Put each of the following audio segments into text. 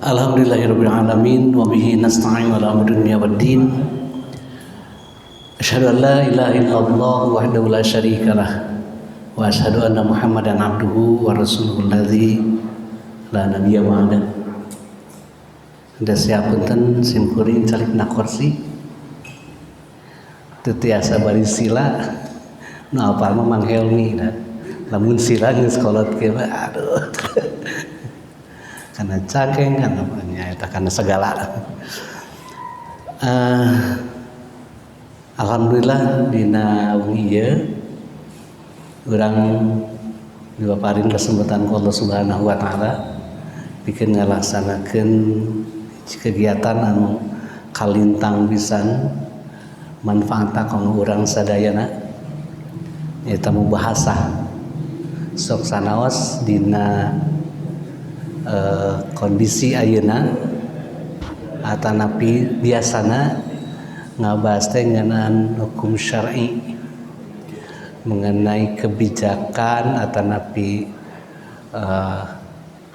Alhamdulillahirabbil alamin wa bihi nasta'in ala amri dunya waddin. Asyhadu an la ilaha illallah wahdahu la syarikalah wa asyhadu anna Muhammadan abduhu wa rasuluhul ladzi la nabiyya ba'da. Da siapunten sim kuring calik na kursi. Teu tiasa bari sila nu apal mah Mang Helmi da. Lamun sila geus kolot ke aduh. Karena cakeng kan namanya itu karena segala. Alhamdulillah dina wengi ieu urang dipaparin kesempatan ku Allah Subhanahu wa taala pikeun ngalaksanakeun kegiatan anu kalintang pisan manfaatna kanggo urang sadayana eta mubahasah sok sanaos dina kondisi ayeuna atanapi biasana ngabahas teh ngeunaan hukum syar'i mengenai kebijakan atanapi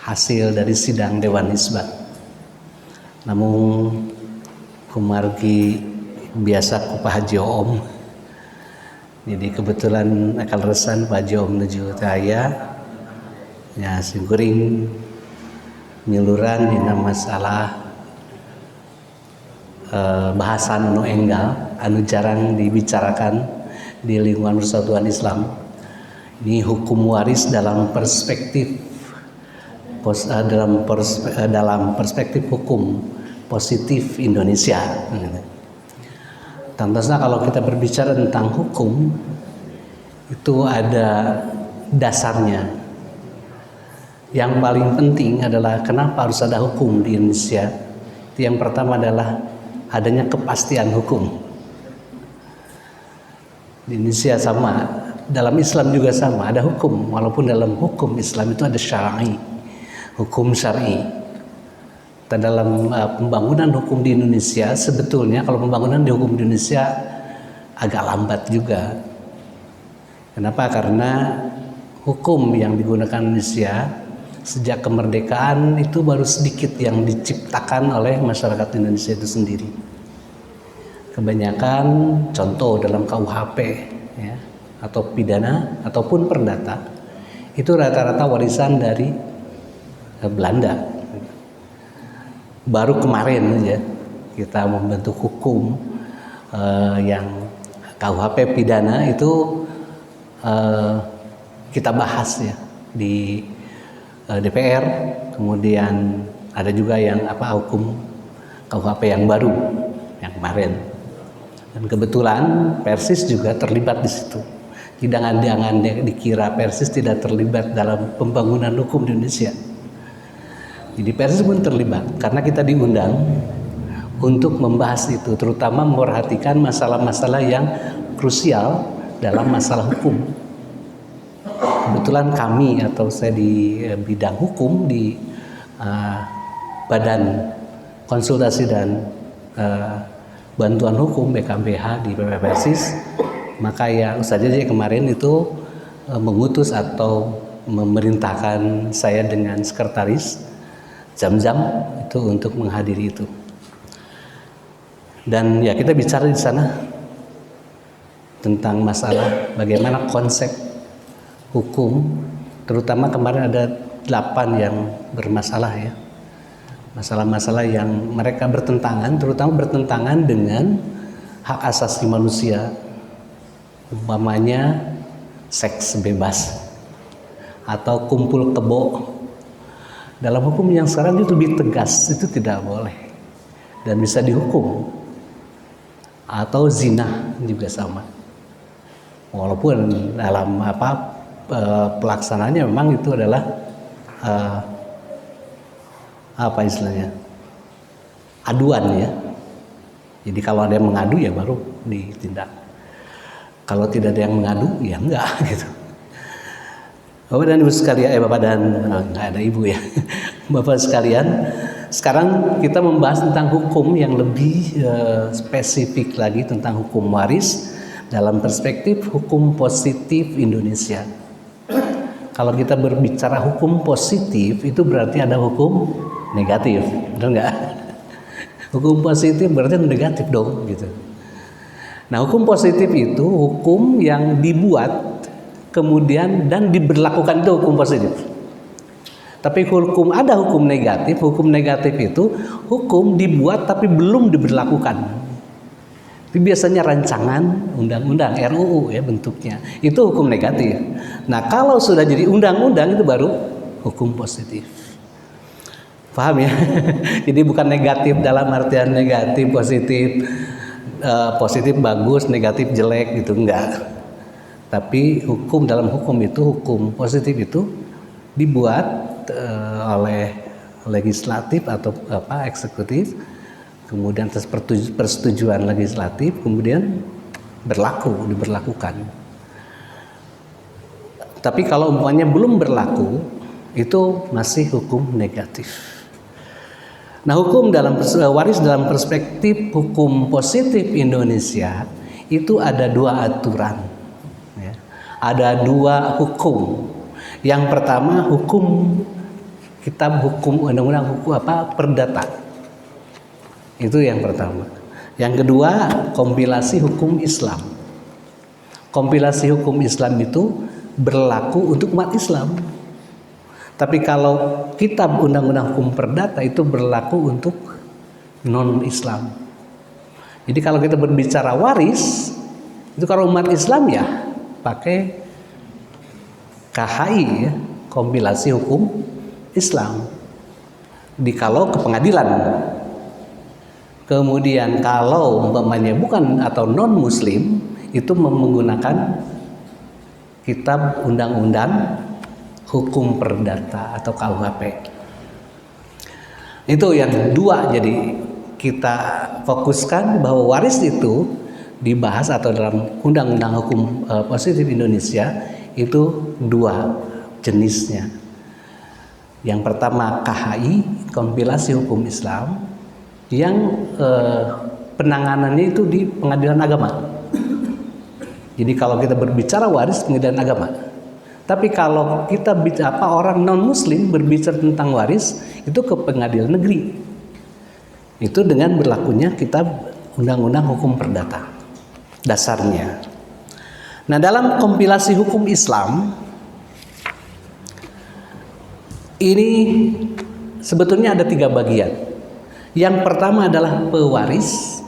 hasil dari sidang Dewan Hisbat. Namun kumargi biasa ku Pak Haji Om. Jadi kebetulan akal resan Pak Haji Om nuju teh aya. Ya singkuring nyeluran dina masalah bahasan anu enggal anu jarang dibicarakan di lingkungan persatuan Islam. Ini hukum waris dalam perspektif dalam perspektif hukum positif Indonesia. Tentunya kalau kita berbicara tentang hukum itu ada dasarnya. Yang paling penting adalah kenapa harus ada hukum di Indonesia. Yang pertama adalah adanya kepastian hukum. Di Indonesia sama, dalam Islam juga sama, ada hukum. Walaupun dalam hukum Islam itu ada syar'i, hukum syar'i. Dan dalam pembangunan hukum di Indonesia, sebetulnya kalau pembangunan di hukum di Indonesia agak lambat juga. Kenapa? Karena hukum yang digunakan Indonesia sejak kemerdekaan itu baru sedikit yang diciptakan oleh masyarakat Indonesia itu sendiri. Kebanyakan contoh dalam KUHP ya, atau pidana ataupun perdata itu rata-rata warisan dari Belanda. Baru kemarin aja kita membentuk hukum yang KUHP pidana itu kita bahas ya di DPR, kemudian ada juga yang hukum KUHP yang baru yang kemarin, dan kebetulan Persis juga terlibat di situ. Jangan dikira Persis tidak terlibat dalam pembangunan hukum di Indonesia. Jadi Persis pun terlibat karena kita diundang untuk membahas itu, terutama memperhatikan masalah-masalah yang krusial dalam masalah hukum. Kebetulan kami atau saya di bidang hukum di Badan Konsultasi dan Bantuan Hukum BKBH di PP Persis, maka ya Ustaz Jaji kemarin itu mengutus atau memerintahkan saya dengan sekretaris Zam-Zam itu untuk menghadiri itu. Dan ya kita bicara di sana tentang masalah bagaimana konsep hukum, terutama kemarin ada 8 yang bermasalah ya. Masalah-masalah yang mereka bertentangan, terutama bertentangan dengan hak asasi manusia. Umpamanya seks bebas atau kumpul kebo. Dalam hukum yang sekarang itu lebih tegas, itu tidak boleh dan bisa dihukum. Atau zina juga sama. Walaupun dalam pelaksananya memang itu adalah istilahnya aduan ya. Jadi kalau ada yang mengadu ya baru ditindak. Kalau tidak ada yang mengadu ya enggak gitu. Bapak dan Ibu sekalian, Bapak dan enggak ada Ibu ya. Bapak sekalian, sekarang kita membahas tentang hukum yang lebih spesifik lagi tentang hukum waris dalam perspektif hukum positif Indonesia. Kalau kita berbicara hukum positif itu berarti ada hukum negatif, benar nggak? Hukum positif berarti negatif dong, gitu. Nah, hukum positif itu hukum yang dibuat kemudian dan diberlakukan, itu hukum positif. Tapi ada hukum negatif. Hukum negatif itu hukum dibuat tapi belum diberlakukan. Itu biasanya rancangan undang-undang, RUU ya bentuknya. Itu hukum negatif. Nah, kalau sudah jadi undang-undang itu baru hukum positif. Paham ya? Jadi bukan negatif dalam artian negatif, positif, positif bagus, negatif jelek gitu, enggak. Tapi dalam hukum itu, hukum positif itu dibuat oleh legislatif atau eksekutif, kemudian atas persetujuan legislatif, kemudian diberlakukan. Tapi kalau umpamanya belum berlaku, itu masih hukum negatif. Nah, hukum waris dalam perspektif hukum positif Indonesia itu ada 2 aturan, ya. Ada 2 hukum. Yang pertama kitab hukum undang-undang hukum perdata. Itu yang pertama. Yang kedua, kompilasi hukum Islam. Kompilasi hukum Islam itu berlaku untuk umat Islam. Tapi kalau kitab undang-undang hukum perdata itu berlaku untuk non-Islam. Jadi kalau kita berbicara waris, itu kalau umat Islam ya pakai KHI ya, kompilasi hukum Islam. Kalau ke pengadilan. Kemudian kalau umpamanya bukan atau non-Muslim, itu menggunakan kitab undang-undang hukum perdata atau KUHP. Itu yang 2. Jadi kita fokuskan bahwa waris itu dibahas atau dalam undang-undang hukum positif Indonesia itu 2 jenisnya. Yang pertama KHI, kompilasi hukum Islam, yang penanganannya itu di pengadilan agama. Jadi kalau kita berbicara waris, pengadilan agama. Tapi kalau kita orang non-Muslim berbicara tentang waris, itu ke pengadilan negeri. Itu dengan berlakunya kitab undang-undang hukum perdata dasarnya. Nah, dalam kompilasi hukum Islam ini sebetulnya ada 3 bagian. Yang pertama adalah pewaris,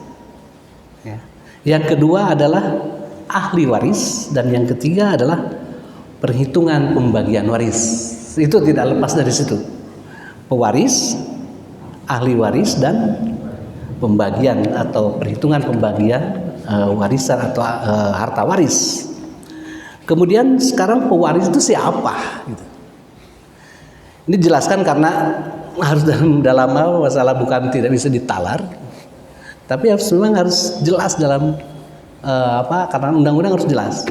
ya. Yang kedua adalah ahli waris, dan yang ketiga adalah perhitungan pembagian waris. Itu tidak lepas dari situ. Pewaris, ahli waris, dan pembagian atau perhitungan pembagian warisan atau harta waris. Kemudian sekarang pewaris itu siapa? Gitu. Ini jelaskan karena harus dalam masalah bukan tidak bisa ditalar, tapi memang harus jelas dalam karena undang-undang harus jelas.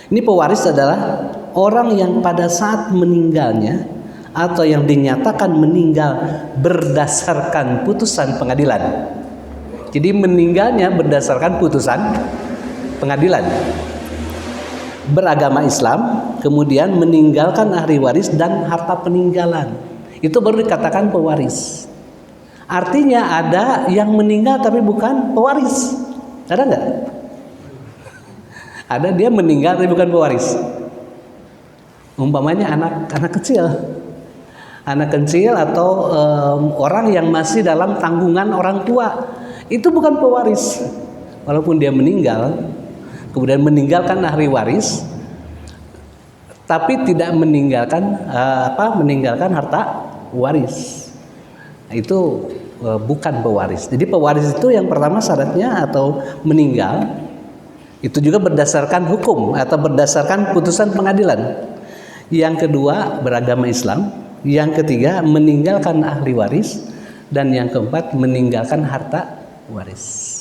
Ini pewaris adalah orang yang pada saat meninggalnya atau yang dinyatakan meninggal berdasarkan putusan pengadilan. Jadi meninggalnya berdasarkan putusan pengadilan. Beragama Islam, kemudian meninggalkan ahli waris dan harta peninggalan. Itu baru dikatakan pewaris. Artinya ada yang meninggal tapi bukan pewaris. Ada nggak? Ada dia meninggal tapi bukan pewaris. Umpamanya anak kecil atau orang yang masih dalam tanggungan orang tua, itu bukan pewaris. Walaupun dia meninggal, kemudian meninggalkan ahli waris, tapi tidak meninggalkan harta waris. Nah, itu bukan pewaris. Jadi pewaris itu yang pertama syaratnya atau meninggal itu juga berdasarkan hukum atau berdasarkan putusan pengadilan. Yang kedua beragama Islam, yang ketiga meninggalkan ahli waris, dan yang keempat meninggalkan harta waris.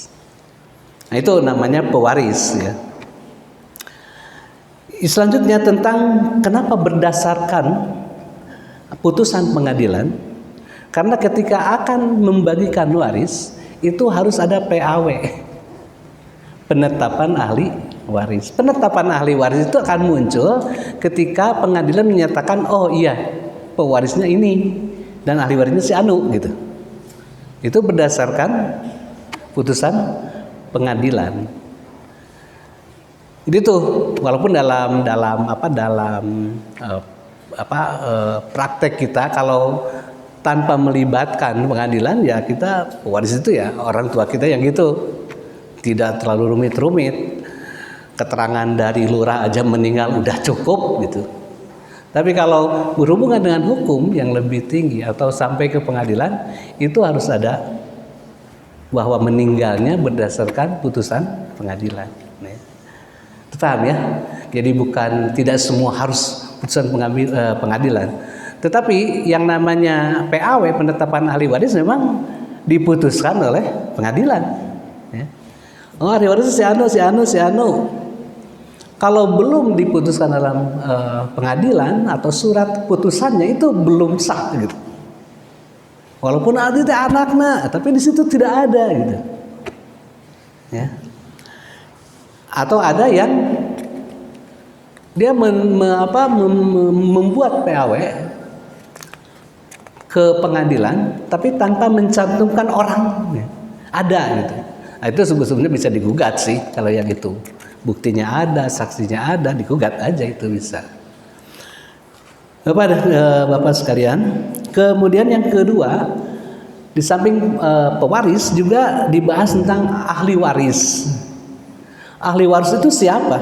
Nah, itu namanya pewaris ya. Selanjutnya tentang kenapa berdasarkan putusan pengadilan. Karena ketika akan membagikan waris itu harus ada PAW, penetapan ahli waris. Penetapan ahli waris itu akan muncul ketika pengadilan menyatakan, oh iya pewarisnya ini, dan ahli warisnya si Anu gitu. Itu berdasarkan putusan pengadilan. Jadi tuh walaupun dalam praktek kita kalau tanpa melibatkan pengadilan ya kita waris itu ya orang tua kita yang gitu, tidak terlalu rumit-rumit. Keterangan dari lurah aja meninggal udah cukup gitu. Tapi kalau berhubungan dengan hukum yang lebih tinggi atau sampai ke pengadilan, itu harus ada bahwa meninggalnya berdasarkan putusan pengadilan. Paham ya? Jadi bukan tidak semua harus putusan pengadilan. Tetapi yang namanya PAW, penetapan ahli waris, memang diputuskan oleh pengadilan. Oh, ahli waris si anu. Kalau belum diputuskan dalam pengadilan atau surat putusannya itu belum sah gitu. Walaupun ada anaknya, tapi di situ tidak ada gitu. Ya. Atau ada yang dia membuat PAW ke pengadilan, tapi tanpa mencantumkan orang. Ya. Ada gitu. Nah, itu sebetulnya bisa digugat sih kalau yang itu. Buktinya ada, saksinya ada, digugat aja itu bisa. Bapak sekalian, kemudian yang kedua, di samping pewaris juga dibahas tentang ahli waris. Ahli waris itu siapa?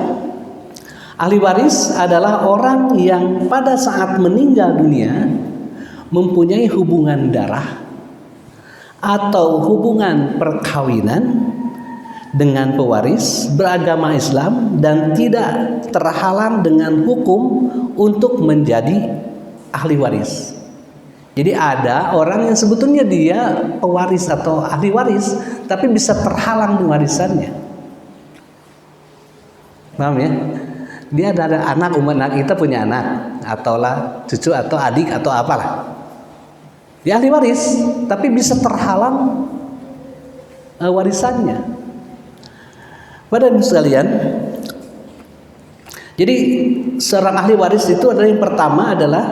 Ahli waris adalah orang yang pada saat meninggal dunia mempunyai hubungan darah atau hubungan perkawinan dengan pewaris beragama Islam dan tidak terhalang dengan hukum untuk menjadi ahli waris. Jadi ada orang yang sebetulnya dia pewaris atau ahli waris, tapi bisa terhalang dengan warisannya. Paham ya? Dia ada anak, anak kita punya anak, ataulah cucu atau adik atau apalah. Dia ahli waris, tapi bisa terhalang warisannya. Pada sekalian, jadi seorang ahli waris itu adalah yang pertama adalah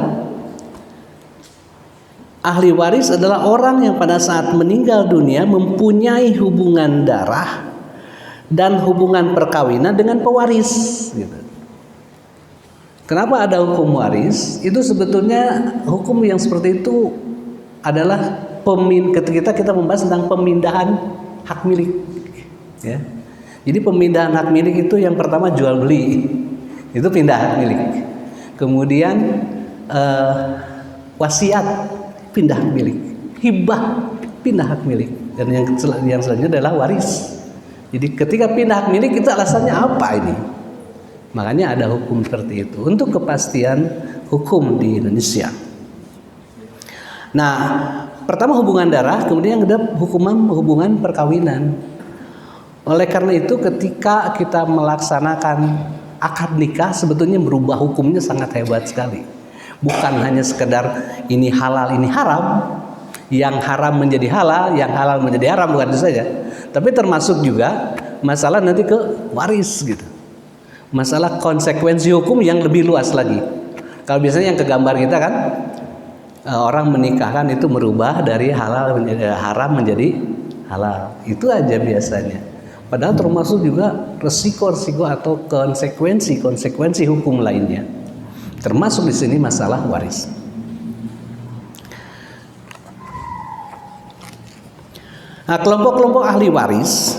ahli waris adalah orang yang pada saat meninggal dunia mempunyai hubungan darah dan hubungan perkawinan dengan pewaris. Gitu. Kenapa ada hukum waris? Itu sebetulnya hukum yang seperti itu adalah ketika kita membahas tentang pemindahan hak milik. Ya. Jadi pemindahan hak milik itu yang pertama jual beli, itu pindah hak milik. Kemudian wasiat pindah hak milik, hibah pindah hak milik, dan yang selanjutnya adalah waris. Jadi ketika pindah hak milik itu alasannya apa ini? Makanya ada hukum seperti itu untuk kepastian hukum di Indonesia. Nah, pertama hubungan darah, kemudian ada hubungan perkawinan. Oleh karena itu ketika kita melaksanakan akad nikah sebetulnya berubah hukumnya sangat hebat sekali. Bukan hanya sekedar ini halal ini haram, yang haram menjadi halal, yang halal menjadi haram, bukan itu saja. Tapi termasuk juga masalah nanti ke waris gitu. Masalah konsekuensi hukum yang lebih luas lagi. Kalau biasanya yang kegambar kita kan orang menikahkan itu merubah dari halal menjadi haram menjadi halal. Itu aja biasanya. Padahal termasuk juga resiko-resiko atau konsekuensi hukum lainnya. Termasuk di sini masalah waris. Nah, kelompok-kelompok ahli waris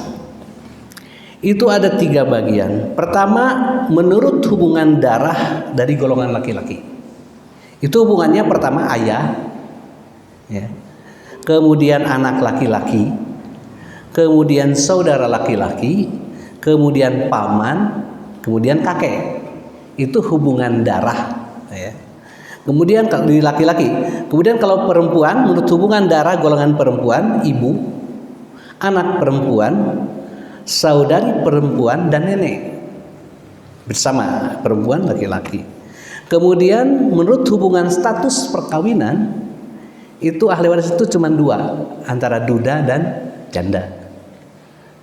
itu ada 3 bagian. Pertama, menurut hubungan darah dari golongan laki-laki. Itu hubungannya pertama ayah, ya. Kemudian anak laki-laki, kemudian saudara laki-laki, kemudian paman, kemudian kakek. Itu hubungan darah, ya. Kemudian kalau di laki-laki, kemudian kalau perempuan, menurut hubungan darah golongan perempuan, ibu, anak perempuan, saudari perempuan, dan nenek bersama perempuan laki-laki. Kemudian menurut hubungan status perkawinan, itu ahli waris itu cuma 2, antara duda dan janda.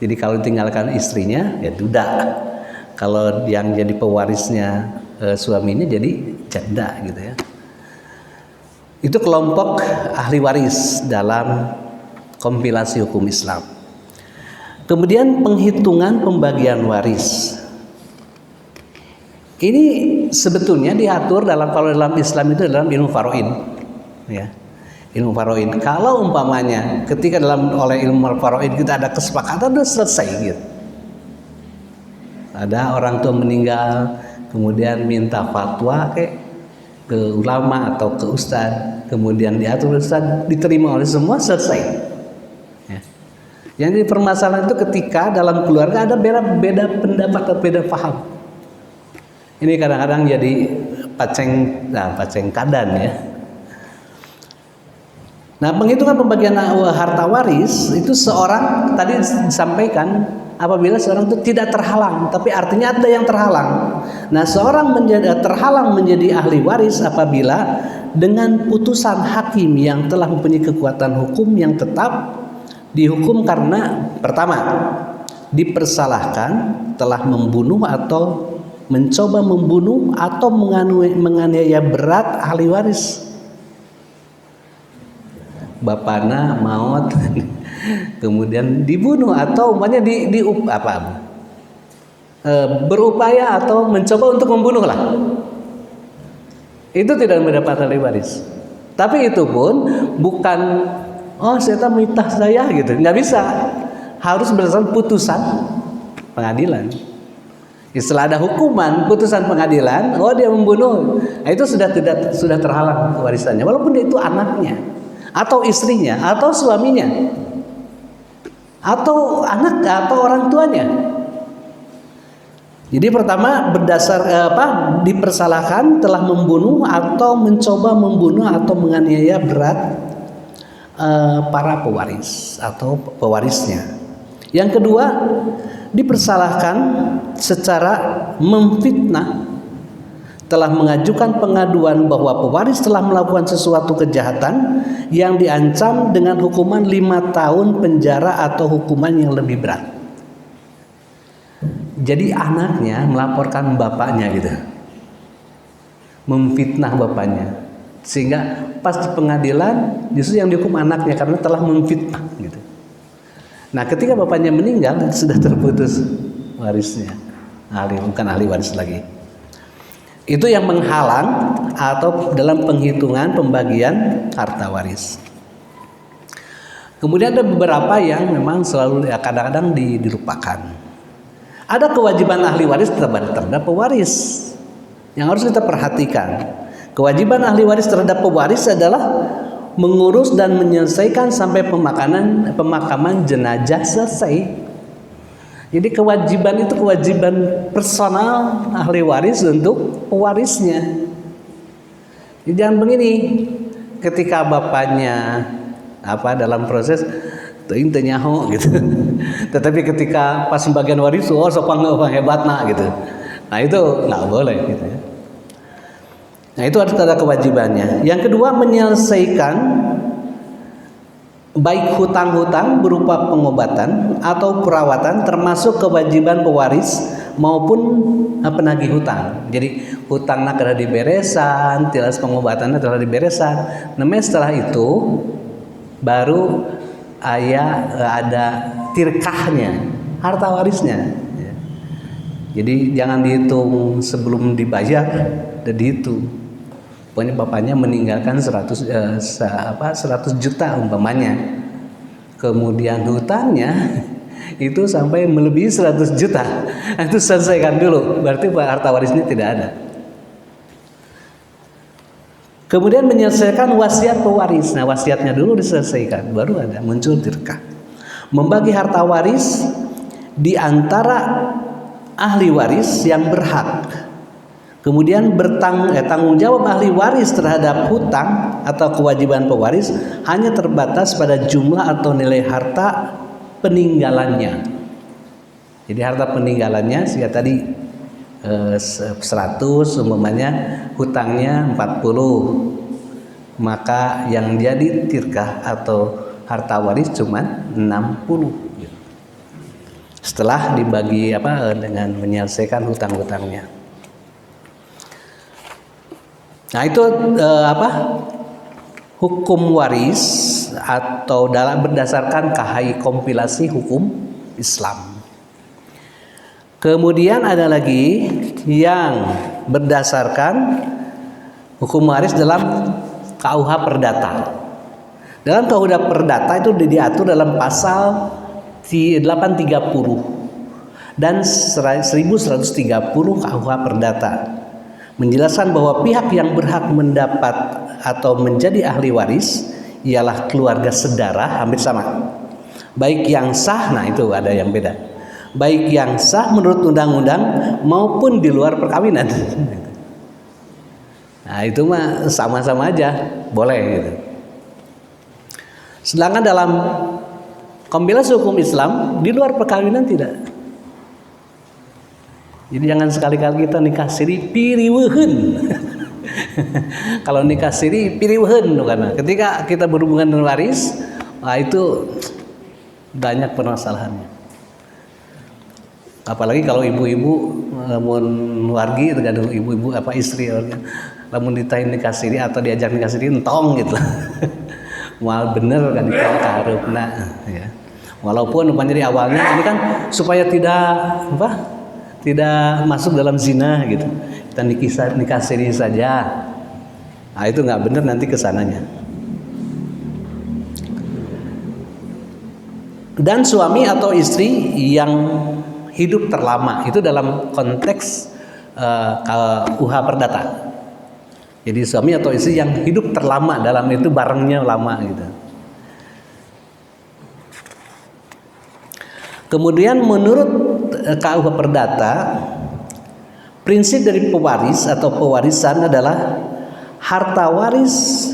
Jadi kalau ditinggalkan istrinya ya duda, kalau yang jadi pewarisnya suaminya jadi janda gitu ya. Itu kelompok ahli waris dalam kompilasi hukum Islam. Kemudian penghitungan pembagian waris. Ini sebetulnya diatur kalau dalam Islam itu dalam ilmu faraid, ya. Ilmu faraid. Kalau umpamanya ketika oleh ilmu faraid kita ada kesepakatan sudah selesai gitu. Ada orang tua meninggal, kemudian minta fatwa ke ulama atau ke ustadz, kemudian diatur ustadz, diterima oleh semua, selesai. Ya. Yang jadi permasalahan itu ketika dalam keluarga ada beda pendapat atau beda paham. Ini kadang-kadang jadi paceng kadan ya. Nah, penghitungan pembagian harta waris itu seorang tadi disampaikan apabila seorang itu tidak terhalang, tapi artinya ada yang terhalang. Nah, seorang terhalang menjadi ahli waris apabila dengan putusan hakim yang telah mempunyai kekuatan hukum yang tetap dihukum karena pertama dipersalahkan telah membunuh atau mencoba membunuh atau menganiaya berat ahli waris. Bapana maut kemudian dibunuh atau umpamanya berupaya atau mencoba untuk membunuh lah. Itu tidak mendapat ahli waris. Tapi itu pun bukan saya mitah saya gitu. Nggak bisa. Harus berdasarkan putusan pengadilan. Setelah ada hukuman putusan pengadilan, dia membunuh, itu sudah terhalang warisannya, walaupun itu anaknya, atau istrinya, atau suaminya, atau anak, atau orang tuanya. Jadi pertama dipersalahkan telah membunuh atau mencoba membunuh atau menganiaya berat para pewaris atau pewarisnya. Yang kedua, dipersalahkan secara memfitnah, telah mengajukan pengaduan bahwa pewaris telah melakukan sesuatu kejahatan yang diancam dengan hukuman 5 tahun penjara atau hukuman yang lebih berat. Jadi anaknya melaporkan bapaknya gitu, memfitnah bapaknya, sehingga pas di pengadilan justru yang dihukum anaknya karena telah memfitnah gitu. Nah, ketika bapaknya meninggal sudah terputus warisnya, bukan ahli waris lagi. Itu yang menghalang atau dalam penghitungan pembagian harta waris. Kemudian ada beberapa yang memang selalu kadang-kadang dilupakan. Ada kewajiban ahli waris terhadap pewaris yang harus kita perhatikan. Kewajiban ahli waris terhadap pewaris adalah mengurus dan menyelesaikan sampai pemakaman jenazah selesai. Jadi kewajiban itu kewajiban personal ahli waris untuk pewarisnya. Jadi jangan begini, ketika bapaknya dalam proses nyaho gitu. Tetapi ketika pas pembagian waris sopang hebatna gitu. Nah, itu nggak boleh gitu ya. Nah, itu ada kewajibannya. Yang kedua, menyelesaikan baik hutang-hutang berupa pengobatan atau perawatan, termasuk kewajiban pewaris maupun penagih hutang. Jadi hutangnya telah diberesan, tilas pengobatannya telah diberesan. Namanya setelah itu baru ada tirkahnya, harta warisnya. Jadi jangan dihitung sebelum dibayar, udah dihitung. Pokoknya bapaknya meninggalkan 100 juta umpamanya. Kemudian hutangnya itu sampai melebihi 100 juta. Itu selesaikan dulu, berarti harta warisnya tidak ada. Kemudian menyelesaikan wasiat pewaris. Nah, wasiatnya dulu diselesaikan, baru ada muncul tirkah. Membagi harta waris di antara ahli waris yang berhak. Kemudian tanggung jawab ahli waris terhadap hutang atau kewajiban pewaris hanya terbatas pada jumlah atau nilai harta peninggalannya. Jadi harta peninggalannya tadi 100 umpamanya, hutangnya 40, maka yang jadi tirkah atau harta waris cuma 60. Setelah dibagi dengan menyelesaikan hutang-hutangnya. Nah, itu hukum waris atau berdasarkan KHI kompilasi hukum Islam. Kemudian ada lagi yang berdasarkan hukum waris dalam KUH Perdata. Dalam KUH Perdata itu diatur dalam pasal 830 dan 1130 KUH Perdata, menjelaskan bahwa pihak yang berhak mendapat atau menjadi ahli waris ialah keluarga sedarah, hampir sama. Baik yang sah, nah itu ada yang beda. Baik yang sah menurut undang-undang maupun di luar perkawinan. Nah itu mah sama-sama aja, boleh gitu. Sedangkan dalam kompilasi hukum Islam di luar perkawinan tidak. Jadi jangan sekali-kali kita nikah siri piriweuheun. Kalau nikah siri piriweuheun karena ketika kita berhubungan dengan waris, nah itu banyak permasalahannya. Apalagi kalau ibu-ibu mun wargi tergantung ibu-ibu apa istri lamun ditahin nikah siri atau diajak nikah siri entong gitu. Mal bener kan dikareupna ya. Walaupun dari awalnya ini kan supaya tidak masuk dalam zina gitu. Kita nikah siri saja. Nah itu nggak benar nanti kesananya. Dan suami atau istri yang hidup terlama itu dalam konteks KUH Perdata. Jadi suami atau istri yang hidup terlama dalam itu barengnya lama gitu. Kemudian menurut KUH Perdata, prinsip dari pewaris atau pewarisan adalah harta waris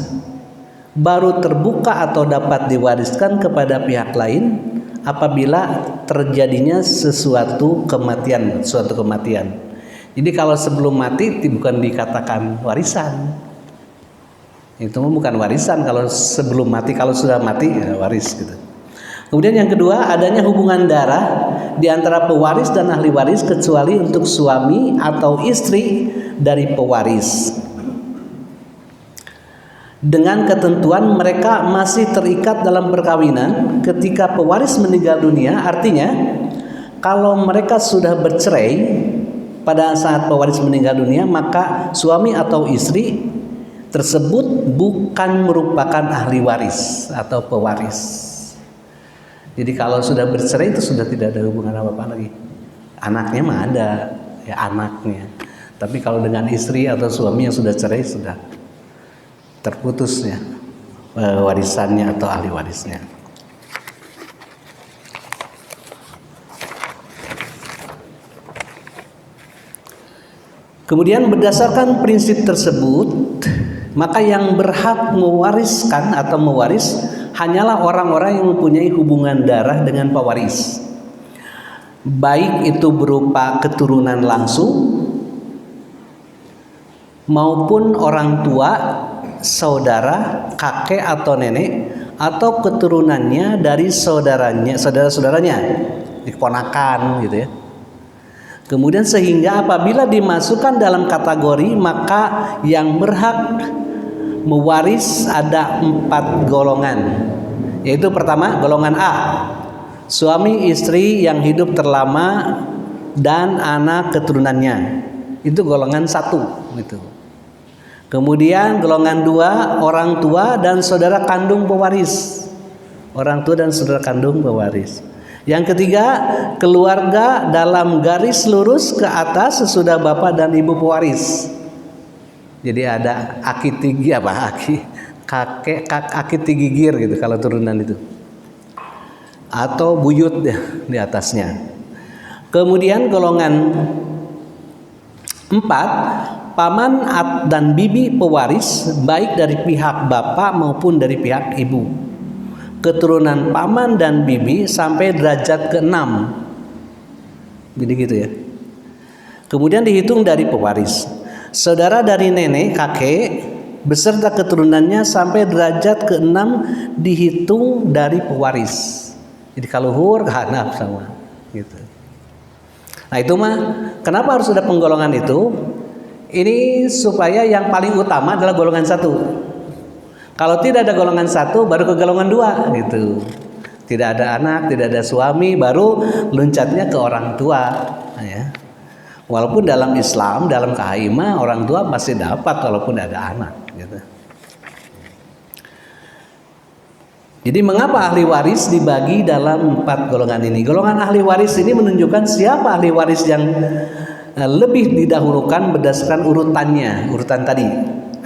baru terbuka atau dapat diwariskan kepada pihak lain apabila terjadinya suatu kematian. Jadi kalau sebelum mati bukan dikatakan warisan. Itu bukan warisan kalau sebelum mati, kalau sudah mati ya waris gitu. Kemudian yang kedua, adanya hubungan darah di antara pewaris dan ahli waris kecuali untuk suami atau istri dari pewaris. Dengan ketentuan mereka masih terikat dalam perkawinan ketika pewaris meninggal dunia, artinya kalau mereka sudah bercerai pada saat pewaris meninggal dunia, maka suami atau istri tersebut bukan merupakan ahli waris atau pewaris. Jadi kalau sudah bercerai itu sudah tidak ada hubungan apa-apa lagi. Anaknya mah ada, ya anaknya. Tapi kalau dengan istri atau suami yang sudah cerai sudah terputus ya warisannya atau ahli warisnya. Kemudian berdasarkan prinsip tersebut, maka yang berhak mewariskan atau mewaris hanyalah orang-orang yang mempunyai hubungan darah dengan pewaris, baik itu berupa keturunan langsung maupun orang tua, saudara, kakek atau nenek, atau keturunannya dari saudara-saudaranya, keponakan gitu ya. Kemudian sehingga apabila dimasukkan dalam kategori, maka yang berhak mewaris ada 4 golongan, yaitu pertama golongan A, suami istri yang hidup terlama dan anak keturunannya, itu golongan 1 gitu. Kemudian golongan 2, orang tua dan saudara kandung pewaris, orang tua dan saudara kandung pewaris. Yang ketiga, keluarga dalam garis lurus ke atas sesudah bapak dan ibu pewaris. Jadi ada aki tigigir gitu kalau turunan itu, atau buyut di atasnya. Kemudian golongan 4, paman dan bibi pewaris baik dari pihak bapak maupun dari pihak ibu. Keturunan paman dan bibi sampai derajat ke-6. Jadi gitu ya. Kemudian dihitung dari pewaris. Saudara dari nenek, kakek beserta keturunannya sampai derajat ke-6 dihitung dari pewaris. Jadi kalau hur hanap sama gitu. Nah itu mah kenapa harus ada penggolongan itu? Ini supaya yang paling utama adalah golongan 1. Kalau tidak ada golongan 1 baru ke golongan 2 gitu. Tidak ada anak, tidak ada suami, baru loncatnya ke orang tua ya. Walaupun dalam Islam, dalam KHI orang tua pasti dapat walaupun ada anak gitu. Jadi mengapa ahli waris dibagi dalam 4 golongan ini? Golongan ahli waris ini menunjukkan siapa ahli waris yang lebih didahulukan berdasarkan urutan tadi.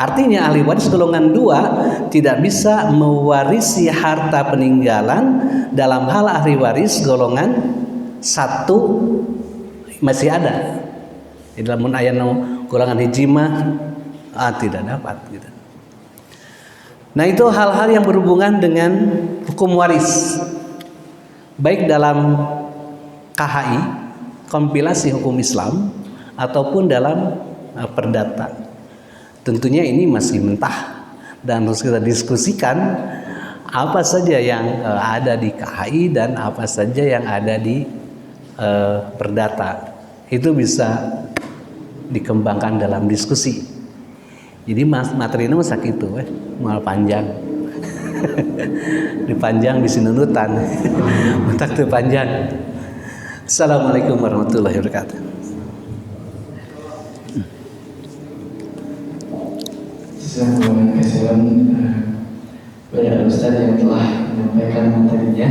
Artinya ahli waris golongan 2 tidak bisa mewarisi harta peninggalan. Dalam hal ahli waris golongan 1 masih ada. Di dalam ayat golongan hijimah tidak dapat gitu. Nah, itu hal-hal yang berhubungan dengan hukum waris. Baik dalam KHI, kompilasi hukum Islam, ataupun dalam perdata. Tentunya ini masih mentah dan harus kita diskusikan apa saja yang ada di KHI dan apa saja yang ada di perdata. Itu bisa dikembangkan dalam diskusi. Jadi materi ini masak itu, mal panjang, dipanjang bisa nunutan, matak itu panjang. Assalamualaikum warahmatullahi wabarakatuh. Assalamualaikum banyak Ustaz yang telah menyampaikan materinya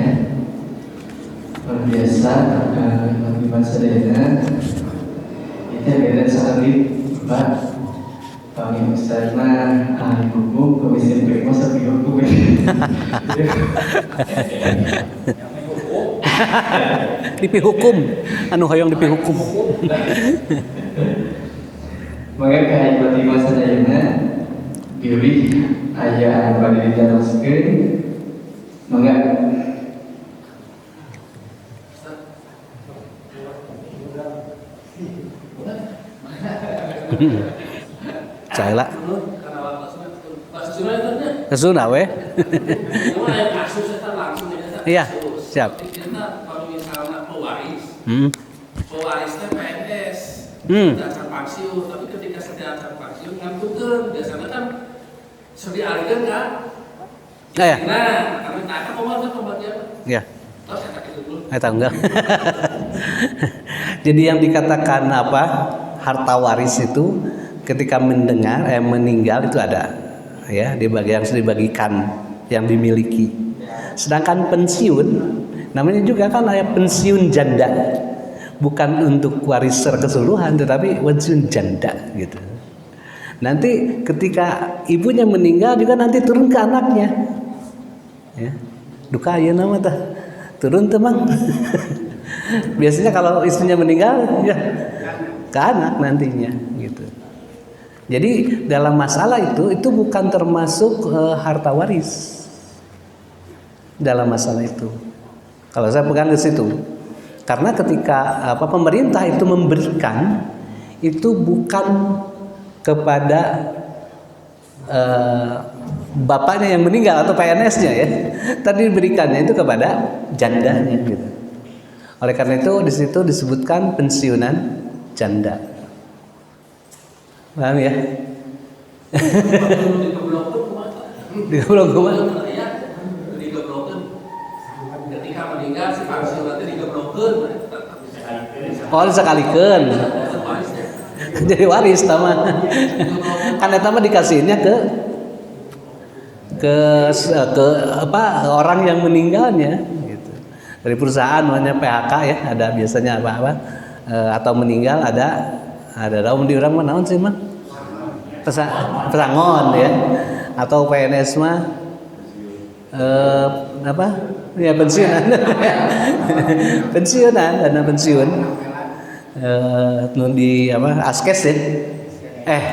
luar biasa. Teman-teman sadayana itu beda sekali Pak. Kami Ustaz mah ahli hukum, komisi primo sapi hukum. Dipi hukum, anu hoyong dipi hukum. Maka kayak bagi masa dayana pilih ayah anu bade dijelaskeun mangga. Caila. Kesuna we. Iya, siap. Kalau misalnya pewaris, pewarisnya PNS, dasar pensiun, tapi ketika sedang pensiun ngantukeun, biasanya kan dialihkan kan? Ya. Nah, kami tanya pembagian. Ya. Oh, saya tak itu dulu. Tahu enggak? Jadi yang dikatakan apa? Harta waris itu ketika meninggal itu ada ya, yang dibagikan, yang dimiliki. Sedangkan pensiun namanya juga kan ayat pensiun janda. Bukan untuk waris secara keseluruhan tetapi pensiun janda gitu. Nanti ketika ibunya meninggal juga nanti turun ke anaknya. Ya. Duka ya nama tah. Turun teman. Biasanya kalau istrinya meninggal ya ke anak nantinya gitu. Jadi dalam masalah itu bukan termasuk harta waris. Dalam masalah itu. Kalau saya pegang di situ. Karena ketika pemerintah itu memberikan itu bukan kepada bapaknya yang meninggal atau PNS-nya ya. Tadi diberikannya itu kepada jandanya gitu. Oleh karena itu di situ disebutkan pensiunan janda. Paham ya? Digeblok-geblok. Ketika meninggal si pensiun nanti digeblokkeun. Oh, disakalikeun. Jadi waris tama. Kan eta mah dikasihinnya ke orang yang meninggalnya gitu. Dari perusahaan namanya PHK ya, ada biasanya apa atau meninggal ada daun di orang mana sih mah? Pesangon ya. Atau PNS mah ya pensiunan. Pensiunan, dana pensiun. Nun di askes ya.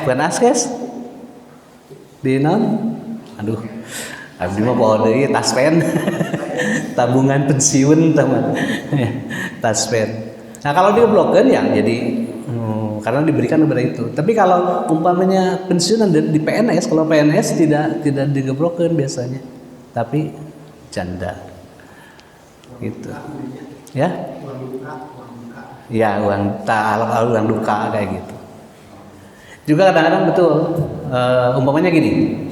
Bukan askes. Di non. Aduh. Abdi mah bawa deui taspen. Tabungan pensiun teman. Taspen. Nah, kalau digeblokkeun ya jadi karena diberikan kepada itu. Tapi kalau umpamanya pensiunan di PNS, kalau PNS tidak digeblokkeun biasanya. Tapi janda. Gitu. Ya? Ya, uang duka kayak gitu. Juga kadang-kadang betul umpamanya gini.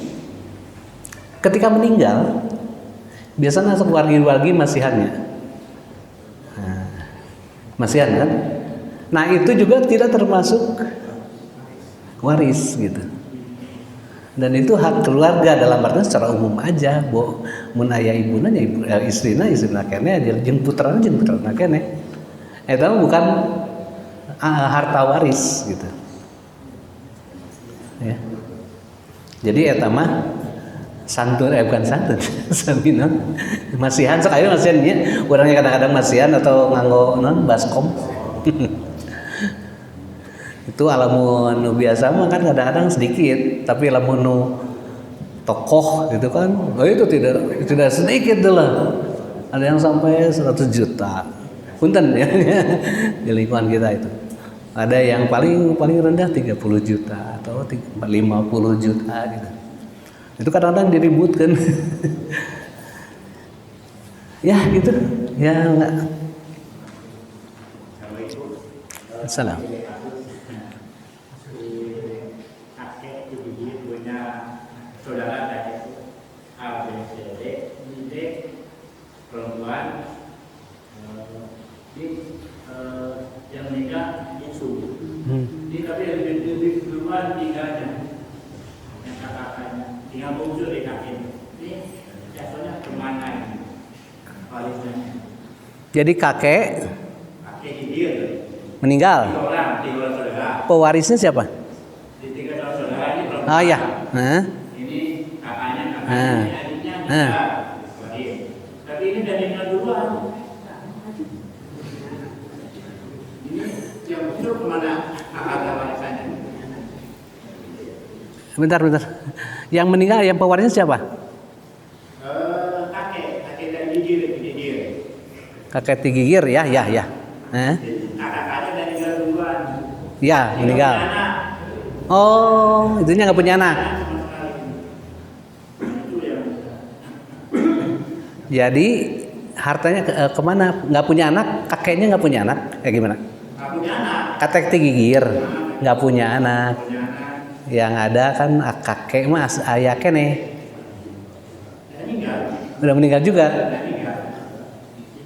ketika meninggal biasanya wargi-wargi masihannya. Nah, masihan kan? Nah itu juga tidak termasuk waris gitu. Dan itu hak keluarga dalam artian secara umum aja, bo mun aya ibuna nya ibu, istrina keneh, jeung putrana keneh. Eta bukan harta waris gitu. Ya. Jadi eta mah santun bukan santun, samina masihan sok aya masihan nya, urangnya kadang-kadang masihan atau nganggo baskom. Itu alamun nu biasa mah kan kadang-kadang sedikit, tapi alamun nu tokoh gitu kan, itu tidak sedikit lah. Ada yang sampai 100 juta. Punten ya di lingkungan kita itu. Ada yang paling rendah 30 juta atau 50 juta gitu. Itu kadang-kadang diributkan. Ya gitu. Ya enggak. Salam. Saudara tadi A, B, C, D, perempuan yang menikah isu. Ini tapi lebih duluan tinggalnya, yang kakaknya tinggal bungsu di kaki. Ini jatuhnya kemana ini warisnya? Jadi kakek hidir meninggal. tiga orang saudara. Pewarisnya siapa? Di tiga orang saudara ini perempuan. Oh ya. Ini kakaknya, adiknya meninggal. Tapi ini udah meninggal duluan. Ini yang muncul kemana harta warisannya? Bentar. Yang meninggal, yang pewarisnya siapa? Kakek dari gigir. Kakek Tigigir ya. Kakaknya dari meninggal duluan. Ya, meninggal. Oh, itunya nggak punya anak. Jadi hartanya kemana? Nggak punya anak, kakeknya nggak punya anak, kayak gimana? Nggak punya anak. Kakek Tigigir nggak punya anak. Yang ada kan kakek mas ayah kene. Udah meninggal juga.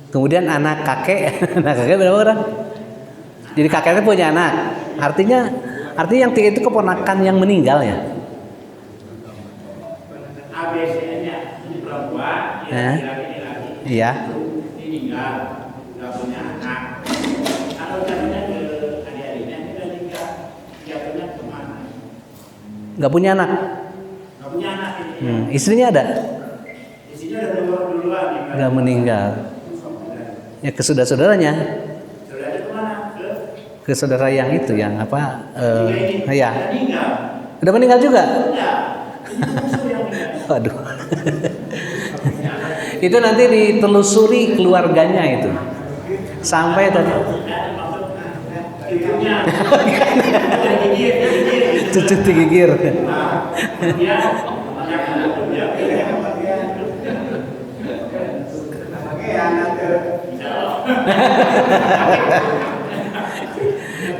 Kemudian anak kakek berapa orang? Jadi kakeknya punya anak. Artinya yang tiga itu keponakan yang meninggal ya. ABC-nya ini perempuan, laki-laki. Iya. Meninggal, nggak punya anak. Kalau jatuhnya ke adik-adiknya kita nikah, jatuhnya kemana? Nggak punya anak. Nggak punya anak ini. Istrinya ada? Istrinya udah duluan. Nggak meninggal. Ya ke saudara-saudaranya. Saudaranya kemana? Ke saudara yang itu yang apa? Ya. Meninggal. Udah meninggal juga? Ya. Ini musuh yang meninggal. Waduh. Itu nanti ditelusuri keluarganya itu. Sampai tadi. Ibunya. Cucu Tigigir.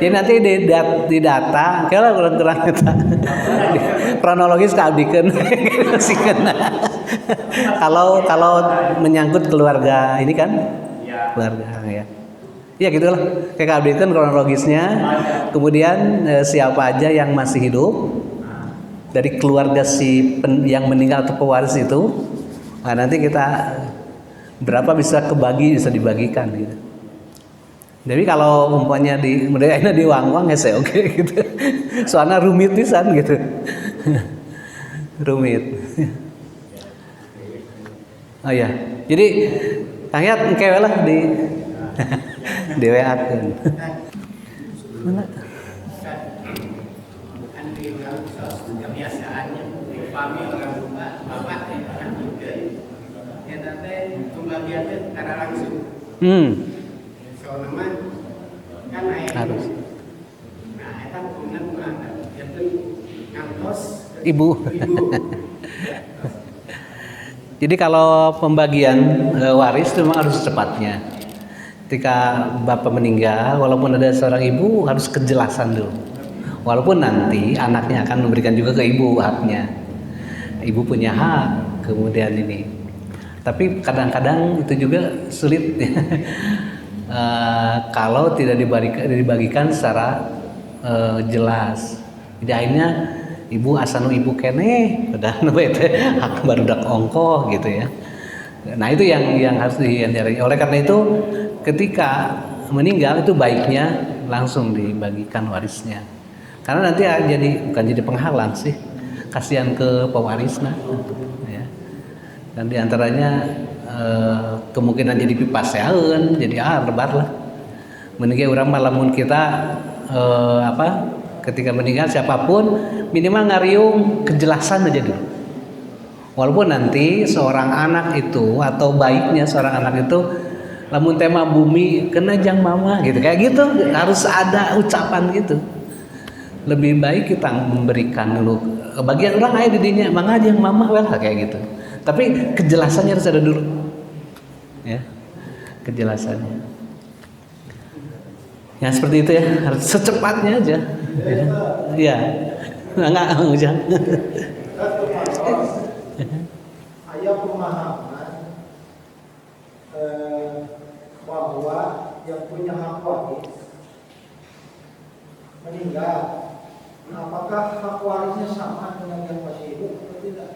Jadi nanti di data, kalau kurang kita kronologis keabdikan sih kena. Kalau menyangkut keluarga ini kan, keluarga ya. Ya gitulah, kayak keabdikan kronologisnya. Kemudian siapa aja yang masih hidup dari keluarga yang meninggal atau pewaris itu, nah nanti kita berapa bisa dibagikan gitu. Jadi kalau umpamanya mereka di wang-wang ya saya oke gitu. Soalnya rumit pisan gitu. Rumit. Oh iya. Jadi Kang Yat engke lah di WA-keun. Mana? Kebiasaannya pami orang rumah bapak kan juga ya nanti pembagiannya secara langsung soalnya kan Harus. nah itu kemudian mana itu ngangkos Ibu. Jadi kalau pembagian waris itu memang harus secepatnya. Ketika bapak meninggal, walaupun ada seorang ibu harus kejelasan dulu. Walaupun nanti anaknya akan memberikan juga ke ibu haknya. Ibu punya hak kemudian ini. Tapi kadang-kadang itu juga sulit ya. Kalau tidak dibagikan secara jelas. Jadi akhirnya ibu asanu ibu kene udah hak barudak ongkoh gitu ya. Nah itu yang harus dihindari. Oleh karena itu ketika meninggal itu baiknya langsung dibagikan warisnya. Karena nanti bukan jadi penghalang sih, kasihan ke pewarisnya. Ya. Dan diantaranya kemungkinan jadi pipaseun, jadi lebar lah. Meninggal orang malamun kita ketika meninggal siapapun minimal ngariung kejelasan aja dulu. Walaupun nanti seorang anak itu atau baiknya seorang anak itu lamun tema bumi kena jang mama gitu kayak gitu harus ada ucapan gitu. Lebih baik kita memberikan dulu bagian orang ayah didinya mangga jang mama well kayak gitu. Tapi kejelasannya harus ada dulu. Ya. Kejelasannya. Ya seperti itu ya, harus secepatnya aja. Ya. Enggak ujang. Ayah pemahaman bahwa yang punya hak waris meninggal, apakah hak warisnya sama dengan yang masih hidup atau tidak?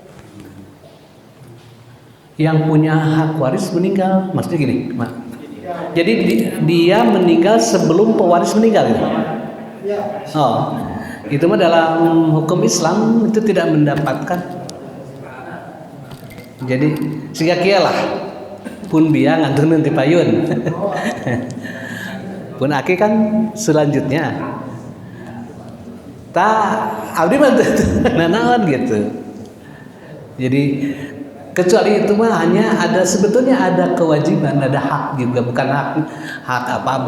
Yang punya hak waris meninggal, maksudnya gini, Mak. Jadi dia meninggal sebelum pewaris meninggal gitu? Ya. Oh, itu mah dalam hukum Islam itu tidak mendapatkan. Jadi sehingga kialah pun biang ngantuneun ti payun. Pun aki kan selanjutnya. Abdi mah nanaon gitu. Jadi kecuali itu mah hanya sebetulnya ada kewajiban, ada hak juga, bukan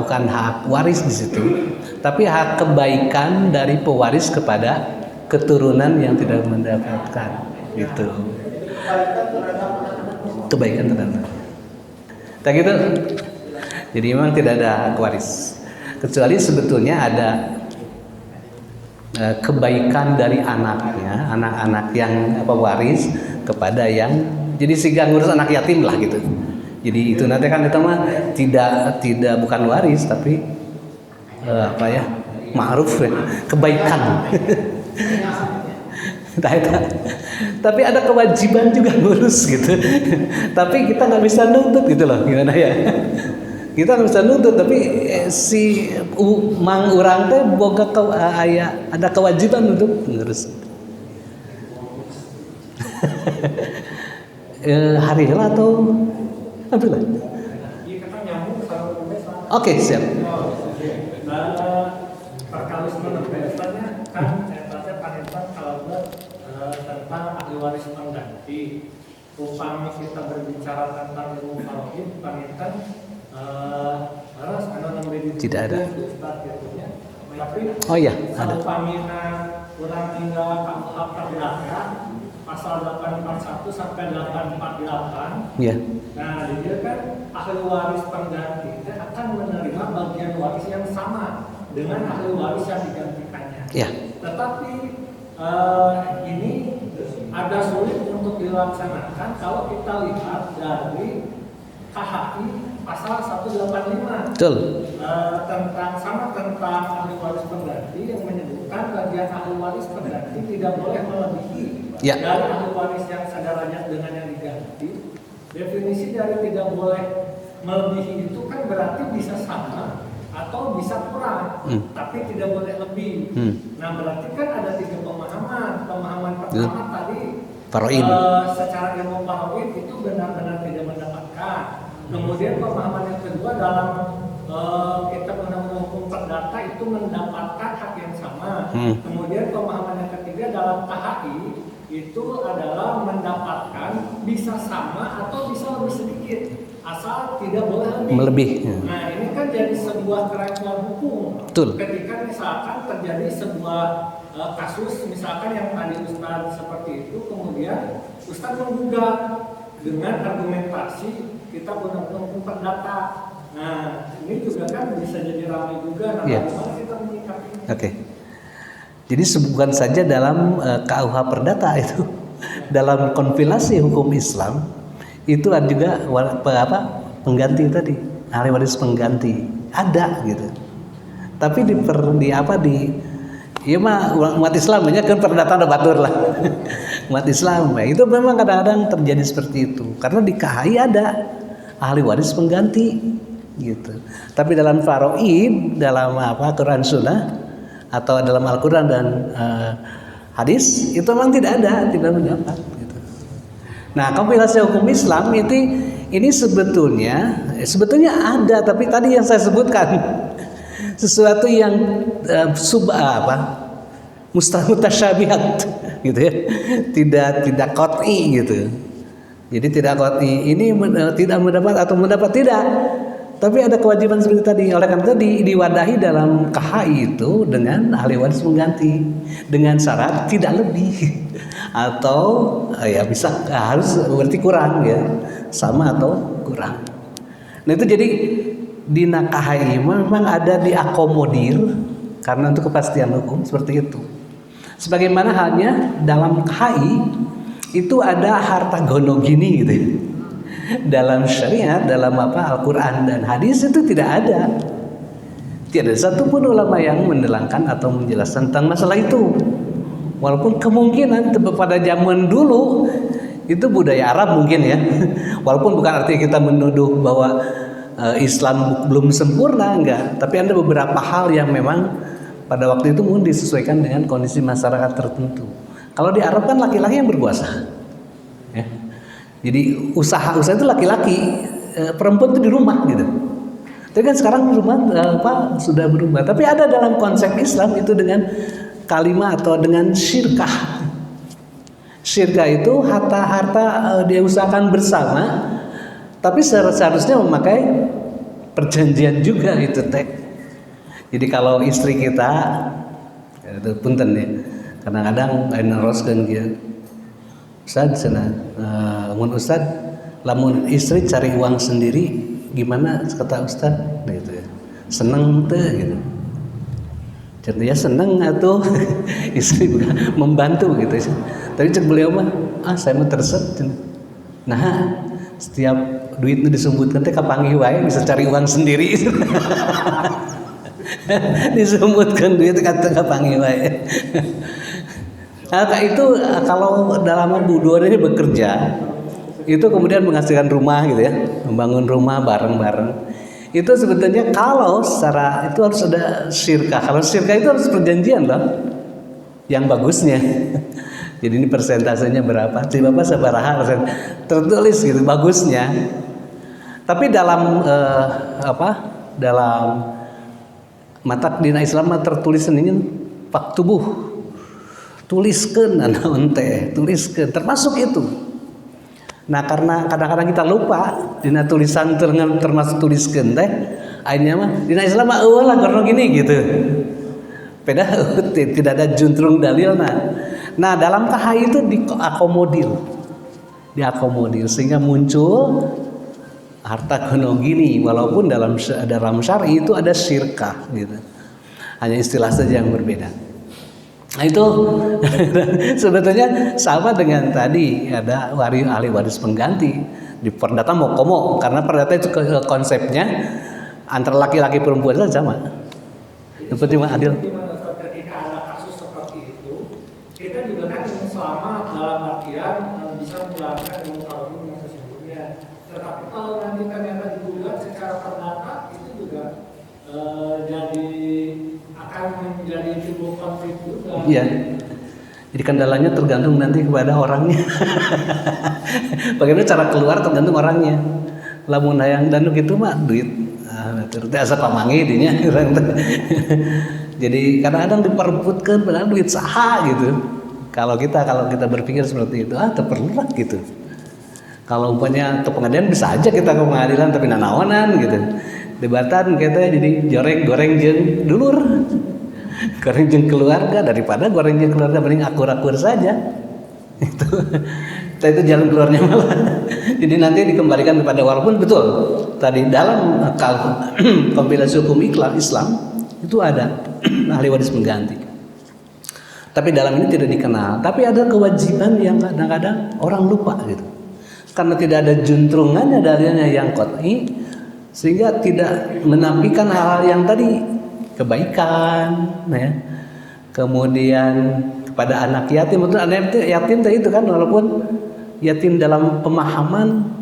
bukan hak waris di situ, tapi hak kebaikan dari pewaris kepada keturunan yang tidak mendapatkan gitu. Kebaikan terhadap. Tak gitu. Jadi memang tidak ada hak waris, kecuali sebetulnya ada kebaikan dari anaknya, anak-anak yang waris kepada yang jadi sehingga ngurus anak yatim lah gitu. Jadi itu nanti kan itu mah tidak bukan waris tapi ma'ruf ya, kebaikan. Tapi ada kewajiban juga ngurus gitu. Tapi kita nggak bisa nuntut gitu loh, gimana ya? Kita nggak bisa nuntut, tapi si mang urang teh boga ada kewajiban untuk ngurus. Hari lah atau apa lah? Oke, siap. Perkawis menempelkannya kan etatnya panitan kalau tentang ahli waris pengganti. Upami kita berbicara tentang ilmu faraid panitan harus ada nomor tidak ada. Tapi oh iya, ada. Upamina kurang tinggal KUH perdata pasal 841 sampai 848. Iya. Nah, dia kan ahli waris pengganti akan menerima bagian waris yang sama dengan ahli waris yang digantikannya. Iya. Tetapi ini ada sulit untuk dilaksanakan kalau kita lihat dari KHI pasal 185. Betul. Tentang ahli waris pengganti yang menyebutkan bagian ahli waris pengganti tidak boleh melebihi dari ahli waris yang sederajat dengan yang diganti. Definisi dari tidak boleh melebihi itu kan berarti bisa sama atau bisa kurang, tapi tidak boleh lebih. Nah berarti kan ada tiga pemahaman. Pemahaman pertama tadi secara ilmu faraid itu benar-benar tidak mendapatkan. Kemudian pemahaman yang kedua dalam kitab undang-undang hukum perdata itu mendapatkan hak yang sama. Kemudian pemahaman yang ketiga dalam KHI itu adalah mendapatkan bisa sama atau bisa lebih sedikit asal tidak boleh lebih. Nah ini kan jadi sebuah kerancuan hukum. Betul. Ketika misalkan terjadi sebuah kasus misalkan yang tadi Ustadz seperti itu, kemudian Ustadz menggugat dengan argumentasi kita undang-undang hukum perdata. Nah ini juga kan bisa jadi ramai juga. Nah bagaimana kita menyikapinya? Oke. Jadi bukan saja dalam KUH Perdata itu, dalam kompilasi hukum Islam itu ada juga pengganti tadi, ahli waris pengganti ada gitu. Tapi umat Islam banyak kan perdata ada batur lah. Umat Islam itu memang kadang-kadang terjadi seperti itu karena di KHI ada ahli waris pengganti gitu. Tapi dalam faraid, dalam Quran Sunnah atau dalam Al-Quran dan hadis itu memang tidak mendapat gitu. Nah, kompilasi hukum Islam ini sebetulnya ada, tapi tadi yang saya sebutkan sesuatu yang mutasyabihat gitu ya, tidak qat'i gitu. Jadi tidak qat'i ini tidak mendapat atau mendapat tidak, tapi ada kewajiban seperti tadi. Oleh karena itu diwadahi dalam KHI itu dengan ahli waris pengganti dengan syarat tidak lebih atau ya bisa harus berarti kurang ya, sama atau kurang. Nah itu jadi di KHI memang ada diakomodir karena untuk kepastian hukum seperti itu. Sebagaimana halnya dalam KHI itu ada harta gono gini gitu ya. Dalam syariat, dalam Al-Quran dan hadis itu tidak ada. Tidak ada satupun ulama yang menerangkan atau menjelaskan tentang masalah itu. Walaupun kemungkinan pada zaman dulu itu budaya Arab mungkin ya. Walaupun bukan artinya kita menuduh bahwa Islam belum sempurna, enggak. Tapi ada beberapa hal yang memang pada waktu itu mungkin disesuaikan dengan kondisi masyarakat tertentu. Kalau di Arab kan laki-laki yang berkuasa, ya. Jadi usaha itu laki-laki, perempuan itu di rumah gitu. Tapi kan sekarang rumah sudah berubah. Tapi ada dalam konsep Islam itu dengan kalimat atau dengan syirkah. Syirkah itu harta dia usahakan bersama, tapi seharusnya memakai perjanjian juga itu teh. Jadi kalau istri kita itu punten ya, kadang-kadang neroskeun kieu. Ustaz mun Ustaz lamun istri cari uang sendiri gimana kata Ustaz gitu ya. Seneng teh gitu. Jadi ya seneng atuh istri membantu gitu. Tapi cek beliau mah saya mah tersep. Nah, setiap duit itu disumbutkan teh kapanggih wae bisa cari uang sendiri. Disumbutkan duit kata kapanggih wae. Nah, itu kalau dalam dua ini bekerja itu kemudian menghasilkan rumah gitu ya, membangun rumah bareng-bareng. Itu sebetulnya kalau secara itu harus ada syirkah. Kalau syirkah itu harus perjanjian loh. Yang bagusnya. Jadi ini persentasenya berapa? Si Bapak sabaraha persen tertulis gitu bagusnya. Tapi dalam dalam mata dina Islam tertulis ini faktubuh. Tuliskeun naon teh, tuliskeun termasuk itu. Nah, karena kadang-kadang kita lupa dina tulisan termasuk tuliskeun teh, akhirnya mah dina Islam mah eueuh lah gorno gini gitu. Padahal tidak ada juntrung dalilna. Nah, dalam KHI itu diakomodir sehingga muncul harta gono gini walaupun dalam syar'i itu ada syirkah gitu. Hanya istilah saja yang berbeda. Nah itu sebetulnya sama dengan tadi ada ahli waris pengganti di perdata mokomo karena perdata itu konsepnya antara laki-laki perempuan itu sama. Seperti Mas Adil. Ketika ada kasus seperti itu, kita juga kan selama dalam artian bisa menjalankan ilmu kaum yang sesungguhnya. Tetapi kalau nanti ternyata digugat secara perdata itu juga akan menjadi timbul konflik juga. Iya. Jadi kendalanya tergantung nanti kepada orangnya. Bagaimana cara keluar tergantung orangnya. Lamun hayang danuk itu mah duit. Terus asa pamangi dinya. Jadi kadang-kadang diperebutkan padahal duit saha gitu. Kalau kita berpikir seperti itu, terperlulah gitu. Kalau umpamanya ke pengadilan bisa aja kita ke pengadilan tapi nanaonan gitu. Debatan kita jadi goreng jeung dulur. Goreng jeung keluarga daripada goreng jeung keluarga mending akur-akur saja. Itu jalan keluarnya malah. Jadi nanti dikembalikan kepada walaupun betul tadi dalam kompilasi hukum Islam itu ada ahli waris pengganti. Tapi dalam ini tidak dikenal. Tapi ada kewajiban yang kadang-kadang orang lupa gitu. Karena tidak ada juntrungannya dalilnya yang qat'i, sehingga tidak menafikan hal-hal yang tadi, kebaikan, ya. Kemudian kepada anak yatim, betul, anak yatim itu kan walaupun yatim dalam pemahaman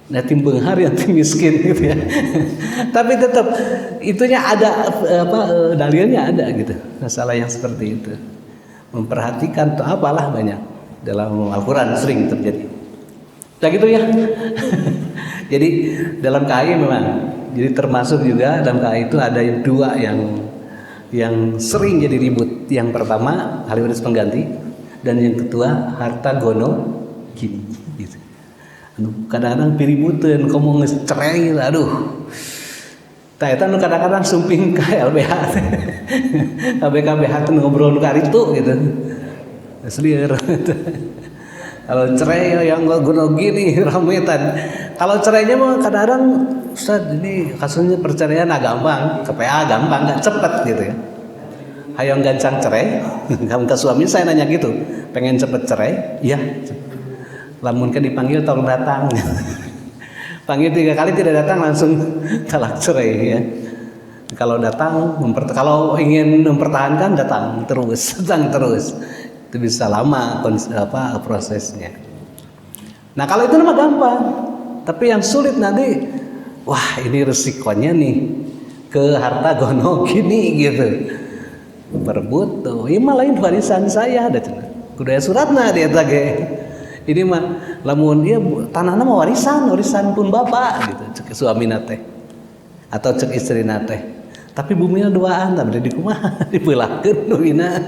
yatim benghar, yatim miskin gitu ya. Tapi tetap itunya ada dalilnya ada gitu. Masalah yang seperti itu. Memperhatikan tuh apalah banyak dalam Al-Qur'an sering terjadi. Nah gitu ya. Jadi dalam KAI memang jadi termasuk juga dalam KAI itu ada dua yang sering jadi ribut. Yang pertama ahli waris pengganti dan yang kedua harta gono gini gitu. Kadang-kadang piributeun komo geus cerai aduh. Tah eta nu kadang-kadang sumping ka LBH. KBKBH teh ngobrol nu karitu gitu. Aslieur. Kalau cerai yang gono gini rametan. Kalau cerainya mah kadang-kadang Ustaz ini kasusnya perceraian gampang, KPA gampang, enggak cepet gitu ya. Hayang gancang cerai, kamu ke suami saya nanya gitu, pengen cepet cerai? Iya. Lamun kan dipanggil tolong datang. Panggil 3 kali tidak datang langsung talak cerai ya. Kalau datang, kalau ingin mempertahankan datang terus. Itu bisa lama prosesnya. Nah kalau itu mah gampang, tapi yang sulit nanti, wah ini resikonya nih ke harta gono gini gitu. Berebut tuh, ini mah lain warisan saya ada cenah. Kudu aya suratna dia tage. Ini mah lamun ieu tanahna mah warisan pun bapak gitu cek suamina teh. Atau cek istrina teh. Tapi buminya duaan tah bade di kumaha dipeulahkeun duwina.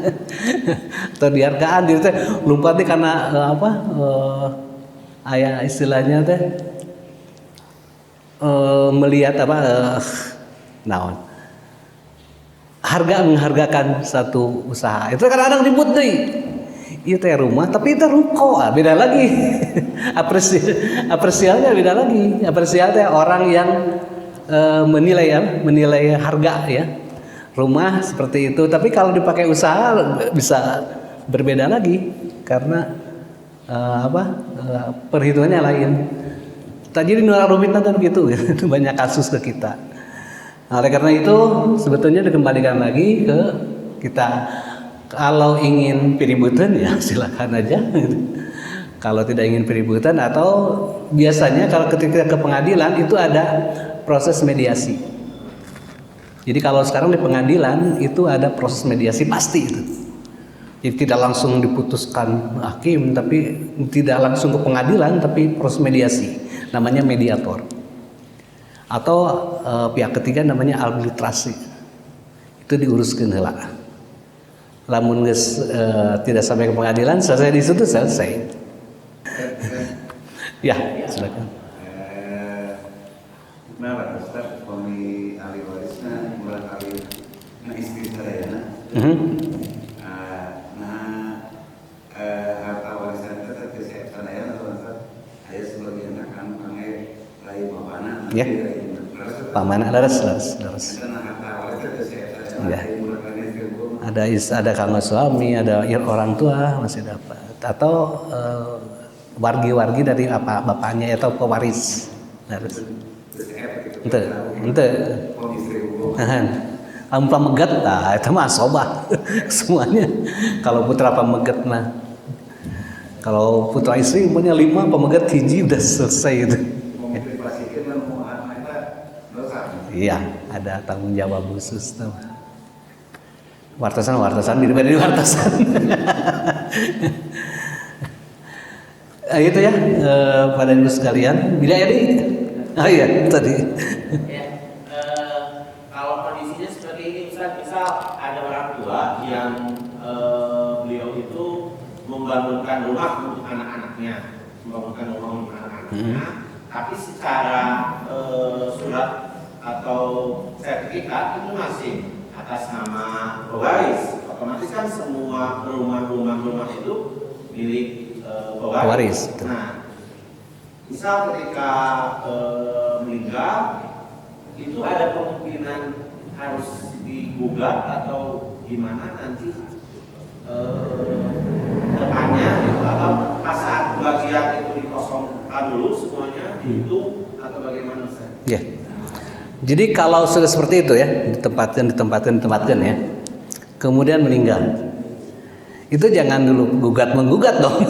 Atau dihargaan diri teh lumpat karena aya istilahnya teh melihat naon menghargakan satu usaha itu kadang-kadang ribut deh. Iya teh rumah tapi itu ruko beda lagi. Apresialnya beda lagi. Apresial teh orang yang menilai harga ya rumah seperti itu. Tapi kalau dipakai usaha bisa berbeda lagi karena perhitungannya lain. Tadi di Nurul Rumit kan gitu banyak kasus ke kita. Nah, oleh karena itu sebetulnya dikembalikan lagi ke kita. Kalau ingin piributan ya silakan aja. Kalau tidak ingin piributan atau biasanya kalau ketika ke pengadilan itu ada proses mediasi. Jadi kalau sekarang di pengadilan itu ada proses mediasi pasti itu. Jadi tidak langsung diputuskan hakim tapi tidak langsung ke pengadilan tapi proses mediasi namanya mediator. Atau pihak ketiga namanya arbitrasi. Itu diuruskeun heula. Lamun geus tidak sampai ke pengadilan, selesai di situ selesai. Ya, silakan. Nah, Ustaz, kami ahli warisna barangkali istri sadayana. Harta warisan itu teh geus sadayana Ustaz. Aya sebagian akan pange lain bapana. Ya. Pamana laras. Ya. Ada kanggo suami, ada orang tua masih dapat atau wargi-wargi dari apa bapaknya atau pewaris. Harus. Ente. Pamegat tah eta mah sobah semuanya. Kalau putra pamegat mah. Kalau putra istri punya 5 pamegat hiji udah selesai itu. Iya, ada tanggung jawab khusus tuh. Wartasan diberi wartasan. Itu ya pada ibu sekalian. Bila ini, iya tadi. Ya, kalau kondisinya seperti ini, misal ada orang tua yang beliau itu membangunkan rumah untuk anak-anaknya, tapi secara surat atau sertifikat itu masih atas nama pewaris. Otomatis kan semua rumah itu milik pewaris. Nah, misal ketika meninggal itu ada kemungkinan harus digugat atau gimana nanti depannya gitu, atau pas saat bagian itu dikosongkan dulu semuanya dihitung atau bagaimana Ustaz? Ya. Jadi kalau sudah seperti itu ya, ditempatkan ya. Kemudian meninggal. Itu jangan dulu gugat-menggugat dong.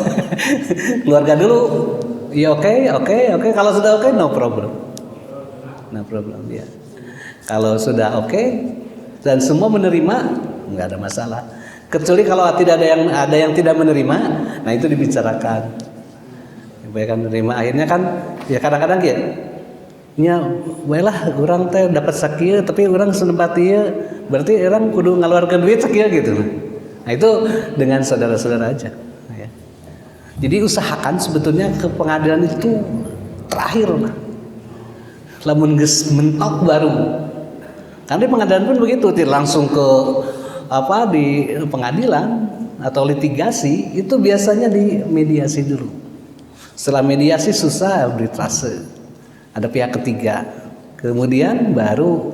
Keluarga dulu, ya oke. Kalau sudah oke, no problem. No problem ya. Kalau sudah oke dan semua menerima, nggak ada masalah. Kecuali kalau tidak ada yang tidak menerima, nah itu dibicarakan. Bayangkan menerima, akhirnya kan ya kadang-kadang ya. Nya, welah orang teh dapat sakieu tapi orang senempat ieu, berarti orang kudu ngaluarkeun duit sakieu gitu. Nah itu dengan saudara-saudara aja. Ya. Jadi usahakan sebetulnya ke pengadilan itu terakhir lah. Lamun geus mentok baru. Karena di pengadilan pun begitu, langsung ke di pengadilan atau litigasi itu biasanya di mediasi dulu. Setelah mediasi susah arbitrase. Ada pihak ketiga. Kemudian baru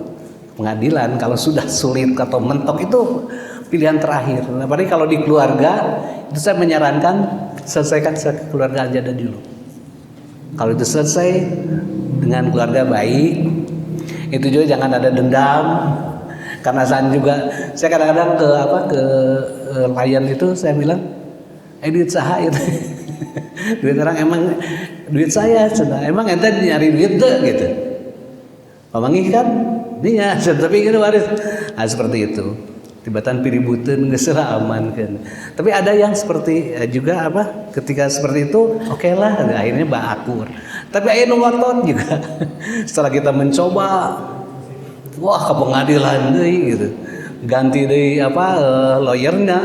pengadilan. Kalau sudah sulit atau mentok itu pilihan terakhir. Nah, apalagi kalau di keluarga itu saya menyarankan selesaikan keluarga aja dulu. Kalau itu selesai dengan keluarga baik, itu juga jangan ada dendam. Karena saya kadang-kadang ke klien itu saya bilang, duit saha itu. Duit orang emang duit saya, emang ente nyari duit deh gitu. Pamangih kan, dia tapi ini waris. Nah, seperti itu. Tibatan piributeun geus aman kan. Tapi ada yang seperti juga ketika seperti itu, oke lah, akhirnya baakur. Tapi aya nu ngotot juga. Setelah kita mencoba, wah ke pengadilan deui gitu. Ganti deui lawyernya.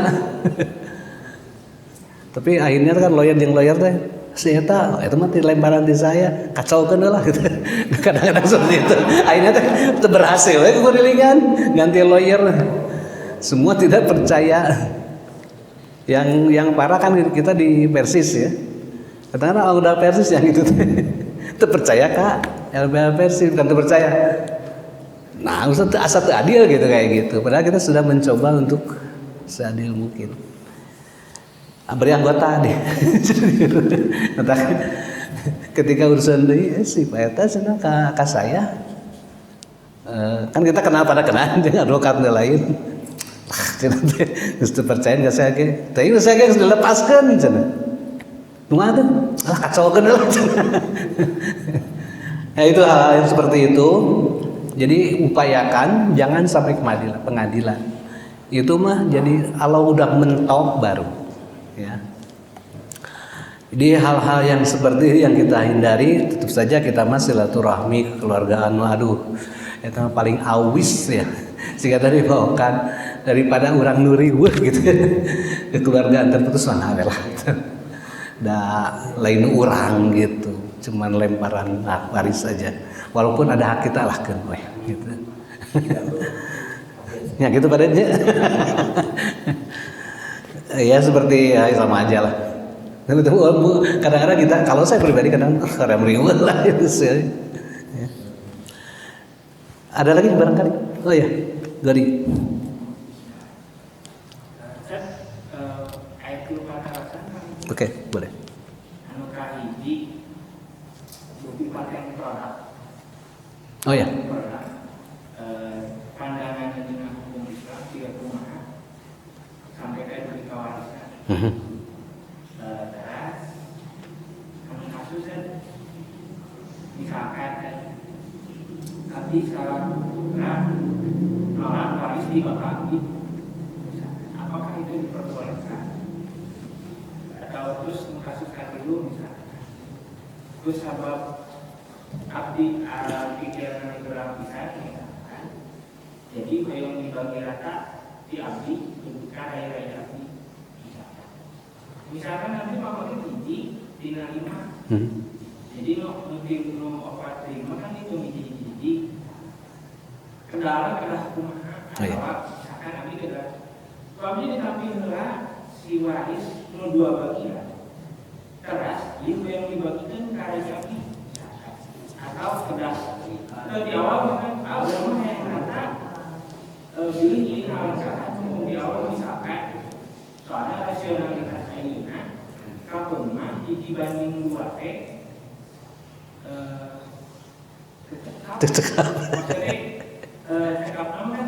Tapi akhirnya kan lawyer teh si eta mah lemparan di saya kacaukeun lah gitu. Kadang-kadang seperti itu. Akhirnya teh berhasil ya kudilingan ganti lawyer. Semua tidak percaya. Yang parah kan kita di Persis ya. Kadang-kadang udah Persis yang itu teh percaya Kak, LBH Persis bukan percaya. Nah, usah asa teu adil gitu kayak gitu. Padahal kita sudah mencoba untuk seadil mungkin. Beri anggota deh. Ketika urusan deui si Pak eta cenah ka saya. Kan kita kenal pada kenal jeung advokat lain. Cenah teh geus teu percaya ka saya ge. Teh saya ge geus dilepaskeun cenah. Kumaha teh? Kacaukeun lah cenah. Ya itu hal yang seperti itu. Jadi upayakan jangan sampai ke pengadilan. Itu mah jadi kalau udah mentok baru. Ya. Jadi hal-hal yang seperti yang kita hindari, tentu saja kita masih silaturahmi kekeluargaan. Aduh, itu paling awis ya. Sehingga tadi bawakan daripada orang nuriweuh gitu. Kekeluargaan terputus mana lah. Lain orang gitu, cuman lemparan waris saja. Walaupun ada hak kita lah kan, gitu. Ya gitu padanya. Ya seperti sama aja lah. Kadang-kadang kita, kalau saya pribadi kadang riweuh lah itu sih. Ya. Ada lagi barangkali? Oh ya, Gori. Oke, boleh. Oh ya. Pandangan dengan hukum Islam tidak kumaha sampai kayak beri kewarisan. Terus, kasusnya misalkan nanti salah orang waris dibagi, apakah itu diperbolehkan? Atau terus kasuskan dulu misalkan, terus sabab abdi pikiran itu bisa misalkan. Jadi yang dibagi rata di abdi bukan raya abdi. Misalkan nanti mamanya tinggi tinggal 5. Jadi mungkin obat terima kan itu tinggi. Kendala kumaha. Misalkan abdi kendala. Abdi ditampilkan si waris nu 2 bagian. Teras itu yang dibagikan ke raya abdi. Atau kedas. Di awal kan agama yang rata pilih awal misalkan di awal misalkan Soalnya rasionalitas ini kapun mah dibanding 2 teh Cekap. maksudnya cekap kan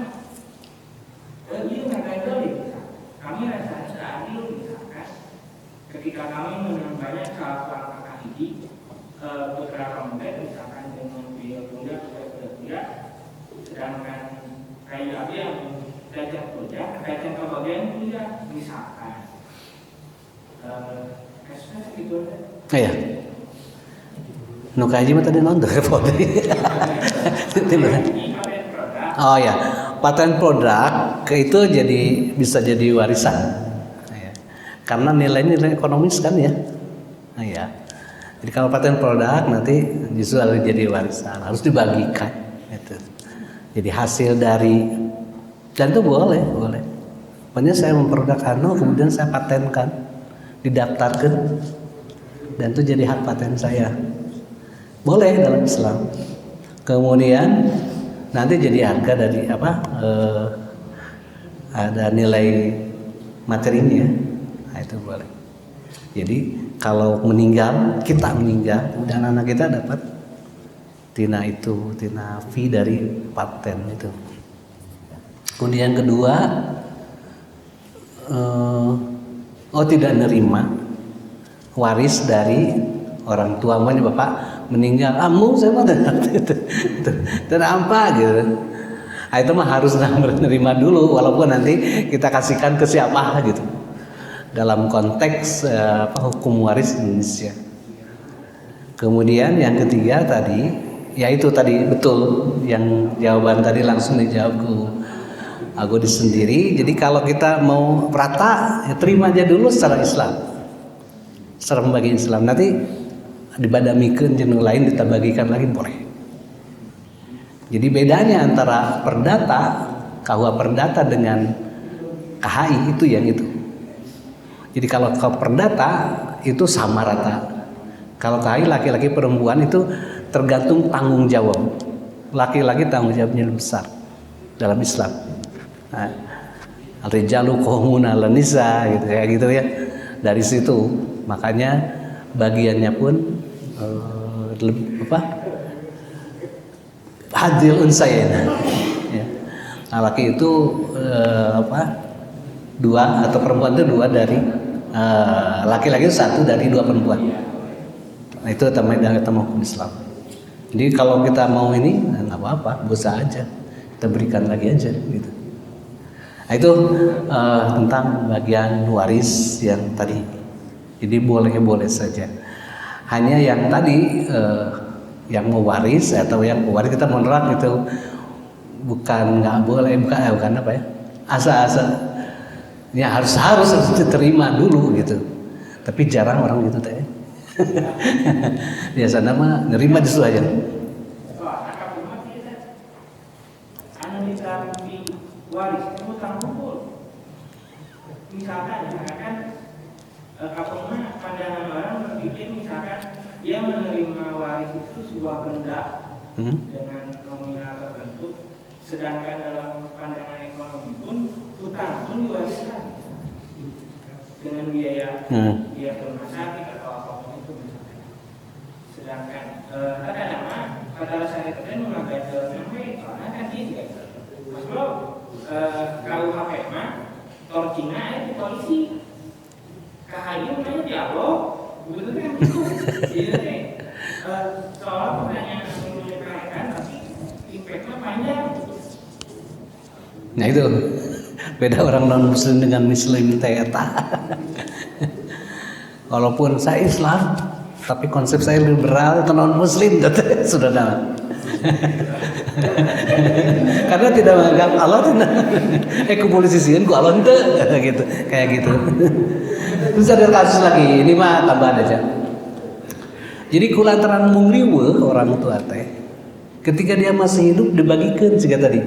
dia nggak adil. Kami rasanya tidak adil misalkan ketika kami menang banyak salah seorang kakak ini putra kemudian misalkan dengan biaya pundak, sedangkan kayak abi yang gajah pundak, gajah kebagian pundak misalkan kasusnya gitu aja. Iya. Nu kaji mah tadi nonton foto. Oh ya, paten produk itu bisa jadi warisan. Ya. Karena nilai ekonomis kan ya. Nah, ya. Jadi kalau paten produk nanti justru harus jadi warisan, harus dibagikan. Itu. Jadi hasil dari dan itu boleh. Pokoknya saya memproduk kemudian saya patenkan, didaftarkan, dan itu jadi hak paten saya. Boleh dalam Islam. Kemudian nanti jadi harga dari ada nilai materinya. Nah, itu boleh. Jadi kalau kita meninggal dan anak kita dapat tina fee dari paten itu. Kemudian yang kedua, tidak nerima waris dari orang tua. Makanya bapak meninggal, saya mah dan apa gitu. Nah, itu mah harus menerima dulu, walaupun nanti kita kasihkan ke siapa gitu. Dalam konteks hukum waris Indonesia. Kemudian yang ketiga tadi, yaitu tadi betul yang jawaban tadi langsung dijawab ke Agodi sendiri. Jadi kalau kita mau rata, ya terima aja dulu secara Islam, secara pembagian Islam. Nanti dibadamikeun jeung lain ditabagikan lagi boleh. Jadi bedanya antara perdata, KUH perdata dengan KHI itu yang itu. Jadi kalau perdata itu sama rata. Kalau KHI laki-laki perempuan itu tergantung tanggung jawab. Laki-laki tanggung jawabnya lebih besar dalam Islam. Nah, al-rijalu qawwamuna 'alan nisa gitu kayak gitu ya. Dari situ makanya bagiannya pun hadil unsayna. Ya. Nah, laki itu 2 atau perempuan itu 2 dari laki-laki itu 1 dari 2 perempuan. Nah, itu namanya hukum Islam. Jadi kalau kita mau ini nggak apa-apa, bisa aja kita berikan lagi aja gitu. Nah, itu tentang bagian waris yang tadi. Jadi boleh saja. Hanya yang tadi yang mewaris atau yang pewaris kita menolak itu bukan nggak boleh, bukan apa ya? Asa-asa. Ya harus diterima dulu gitu. Tapi jarang orang gitu teh. Biasanya mah nerima justru aja. Soalnya kapun mah kita anu di waris itu tanggung. Misalkan kapun mah pandangan orang berpikir misalkan dia menerima waris itu sebuah benda dengan nominal tertentu, sedangkan dalam pandangan ekonomi pun hutang pun diwariskan dengan biaya rumah sakit atau apapun itu misalkan. Sedangkan kadang-kadang kata saya itu kan memakai sampai soalnya kan dia Mas Bro KUHP mah torcina itu polisi KHI namanya dialog begitu kan gitu deh. Soal pertanyaan yang diperkarakan tapi impactnya panjang. Nah itu beda orang non muslim dengan muslim eta. Walaupun saya Islam tapi konsep saya liberal itu non muslim sudah dalam. Karena tidak menganggap Allah komunisisian ku Allah ente gitu kayak gitu. Terus ada kasus lagi, ini mah tambahan aja. Jadi kulantaran mungriwe orang tua teh ketika dia masih hidup dibagikan juga tadi.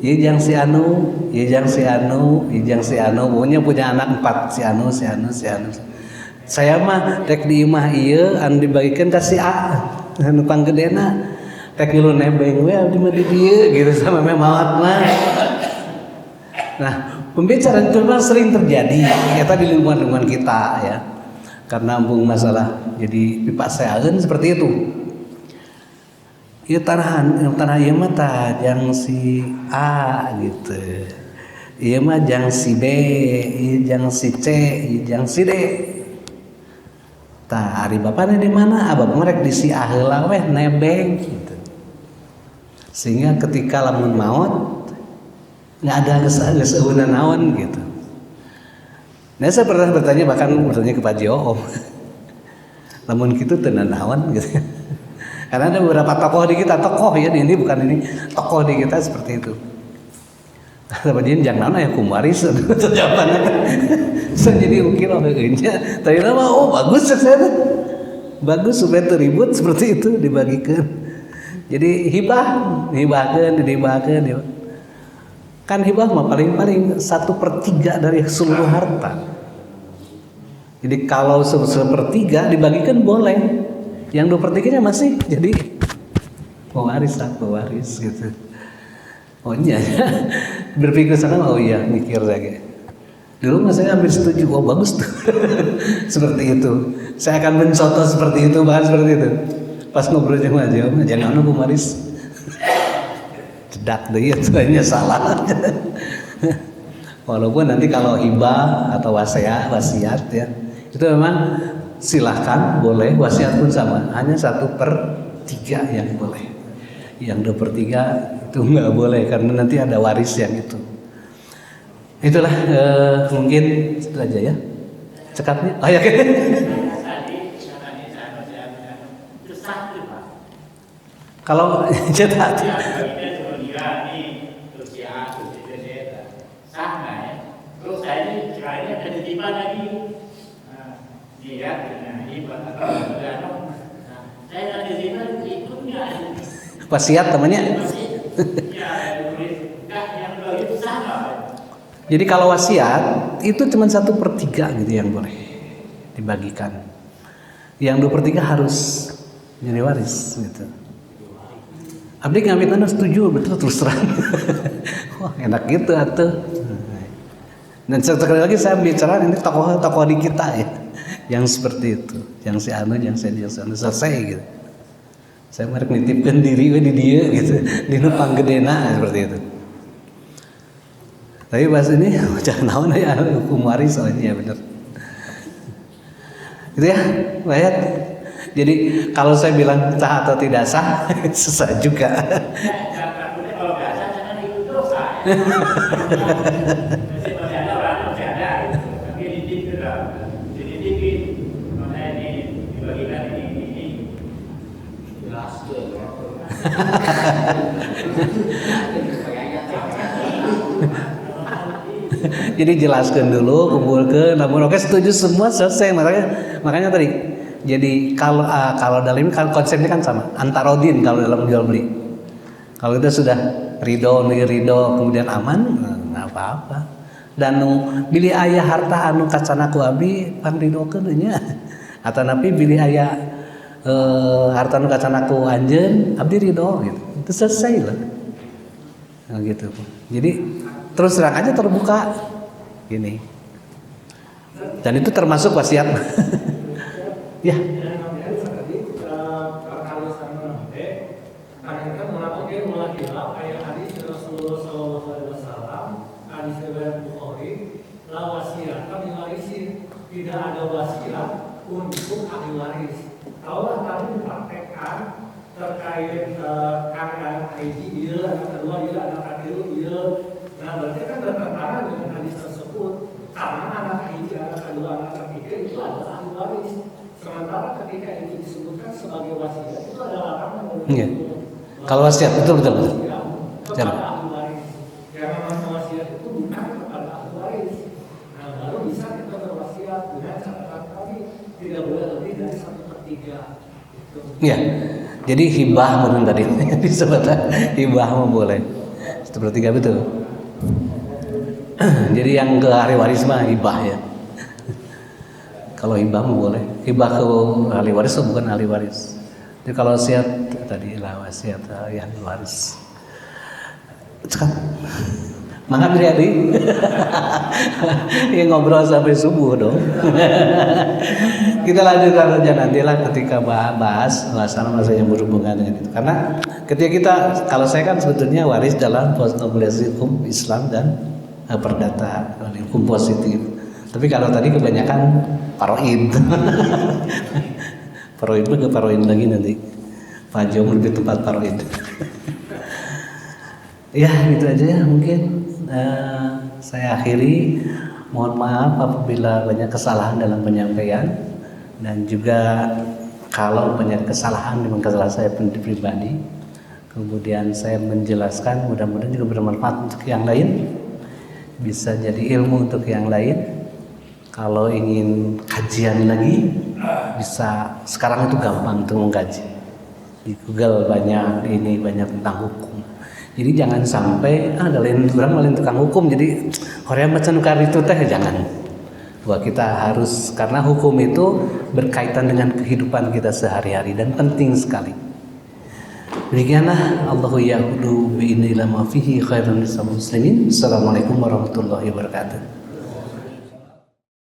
Yejang si anu, pokoknya punya anak 4 si anu. Saya mah rek di imah ieu anu dibagikan ka si A, anu panggedena. Rek nebeng we abdi mah di dieu gitu sama memawat mah. Nah, pembicaraan itu memang sering terjadi kita di lingkungan kita ya. Karena ambung masalah jadi pipa seaeun seperti itu. Ieu tanah ieu mah tah jang si A gitu. Ieu mah jang si B, ieu jang si C, ieu jang si D. Tah ari bapana di mana? Abah merek di si A heula weh nebeng gitu. Sehingga ketika lamun maut nggak ada geus eueunan naon gitu. Nah saya pernah bertanya ke Pak Jo, lamun kitu teu naon gitu. Karena ada beberapa tokoh di kita, tokoh ya ini bukan ini, tokoh di kita seperti itu. Kata Pak Jin jangan naon ya kumaris jawabannya kan. Saya jadi ukir nya. Tadi nama bagus saya. Bagus supaya terribut seperti itu dibagikan. Jadi hibahkeun. Kan hibah mah paling 1/3 dari seluruh harta. Jadi kalau 1/3 dibagikan boleh. Yang 2/3-nya masih jadi pewaris gitu. Oh iya, berpikir sana, oh iya mikir lagi. Dulu mas saya hampir setuju, oh bagus tuh. Seperti itu. Saya akan mencontoh seperti itu, bahkan seperti itu. Pas ngobrol sama aja, jangan Bu Maris. Cedak deh, itu salah. Walaupun nanti kalau hibah atau wasiat ya, itu memang silahkan boleh, wasiat pun sama, hanya 1/3 yang boleh, yang 2/3 itu nggak boleh karena nanti ada waris yang itu. Itulah mungkin itu aja ya cekapnya. Oh ya kalau cetak terus saya ini kirain ada di mana lagi dia dengan hebat atau tidak, saya ada di mana ikutnya wasiat namanya. Jadi kalau wasiat itu cuma 1/3 gitu yang boleh dibagikan, yang 2/3 harus jadi waris gitu. Abdi ngamitana setuju betul terus terang. Wah enak gitu atuh. Dan sekali lagi saya bicara ini tokoh di kita ya, yang seperti itu, yang si anu, yang si selesai gitu. Saya merek nitipkan diri di dia gitu, di nupang gedena seperti itu. Tapi pas ini jangan naon ya hukum waris soalnya ya benar. Gitu ya, Bayat. Jadi kalau saya bilang sah atau tidak sah, susah juga. Kalau nggak sah jangan ikut dosa. Jadi jelaskan dulu, kumpulkan, namun oke setuju semua selesai. Makanya tadi. Jadi kalau dalam ini kan konsepnya kan sama, antarodin kalau dalam jual beli. Kalau kita sudah ridho kemudian aman, nggak apa-apa. Dan bilih ayah harta anu kacana ku abi pan ridhokeun nya. Atau napi bilih ayah harta anu kacana ku anjeun abdi ridho gitu. Itu selesai lah. Nah, gitu. Jadi terus terang aja terbuka gini. Dan itu termasuk wasiat. Ya. Tidak ada wasiat untuk ahli waris. Kalau tadi dipraktekkan terkait kakak haji dia, anak kedua dia, anak ketiga dia. Nah berarti kan bertentangan dengan hadis tersebut. Karena anak haji, anak kedua, anak ketiga itu adalah ahli waris. Sementara ketika itu disebutkan sebagai wasiat itu adalah larangan. Iya. Kalau wasiat betul. Kepada ahli waris. Yang namanya wasiat itu bukan kepada ahli waris. Nah baru bisa kita berwasiat dengan catatan tadi tidak boleh lebih dari 1/3. Iya. Jadi hibah menurut tadi disebutkan hibah boleh 1/3 betul. Jadi yang ke ahli waris mah hibah ya. Kalau hibah boleh, hibah ke ahli waris itu bukan ahli waris. Jadi kalau wasiat tadi lah wasiat ahli waris. Mangga Tri. Ya ngobrol sampai subuh dong. Kita lanjutkan aja nantilah ketika bahas masalah-masalah yang berhubungan dengan itu. Karena ketika kita, kalau saya kan sebetulnya waris dalam formulasi hukum Islam dan perdata, hukum positif. Tapi kalau tadi kebanyakan paroid. Paroid ke paroid lagi nanti. Pak Jom lebih tepat paroid. Ya gitu aja ya mungkin. Saya akhiri, mohon maaf apabila banyak kesalahan dalam penyampaian, dan juga kalau banyak kesalahan memang kesalahan saya pribadi. Kemudian saya menjelaskan, mudah-mudahan juga bermanfaat untuk yang lain, bisa jadi ilmu untuk yang lain. Kalau ingin kajian lagi, bisa, sekarang itu gampang untuk mengkaji. Di Google banyak tentang hukum. Jadi jangan sampai ada lain orang lain tukang hukum, jadi orang macam nukar itu teh, jangan. Bahwa kita harus, karena hukum itu berkaitan dengan kehidupan kita sehari-hari dan penting sekali. Demikianlah, Allahu ya'udu bi'inna ila ma fihi khairun lisal muslimin. Assalamualaikum warahmatullahi wabarakatuh.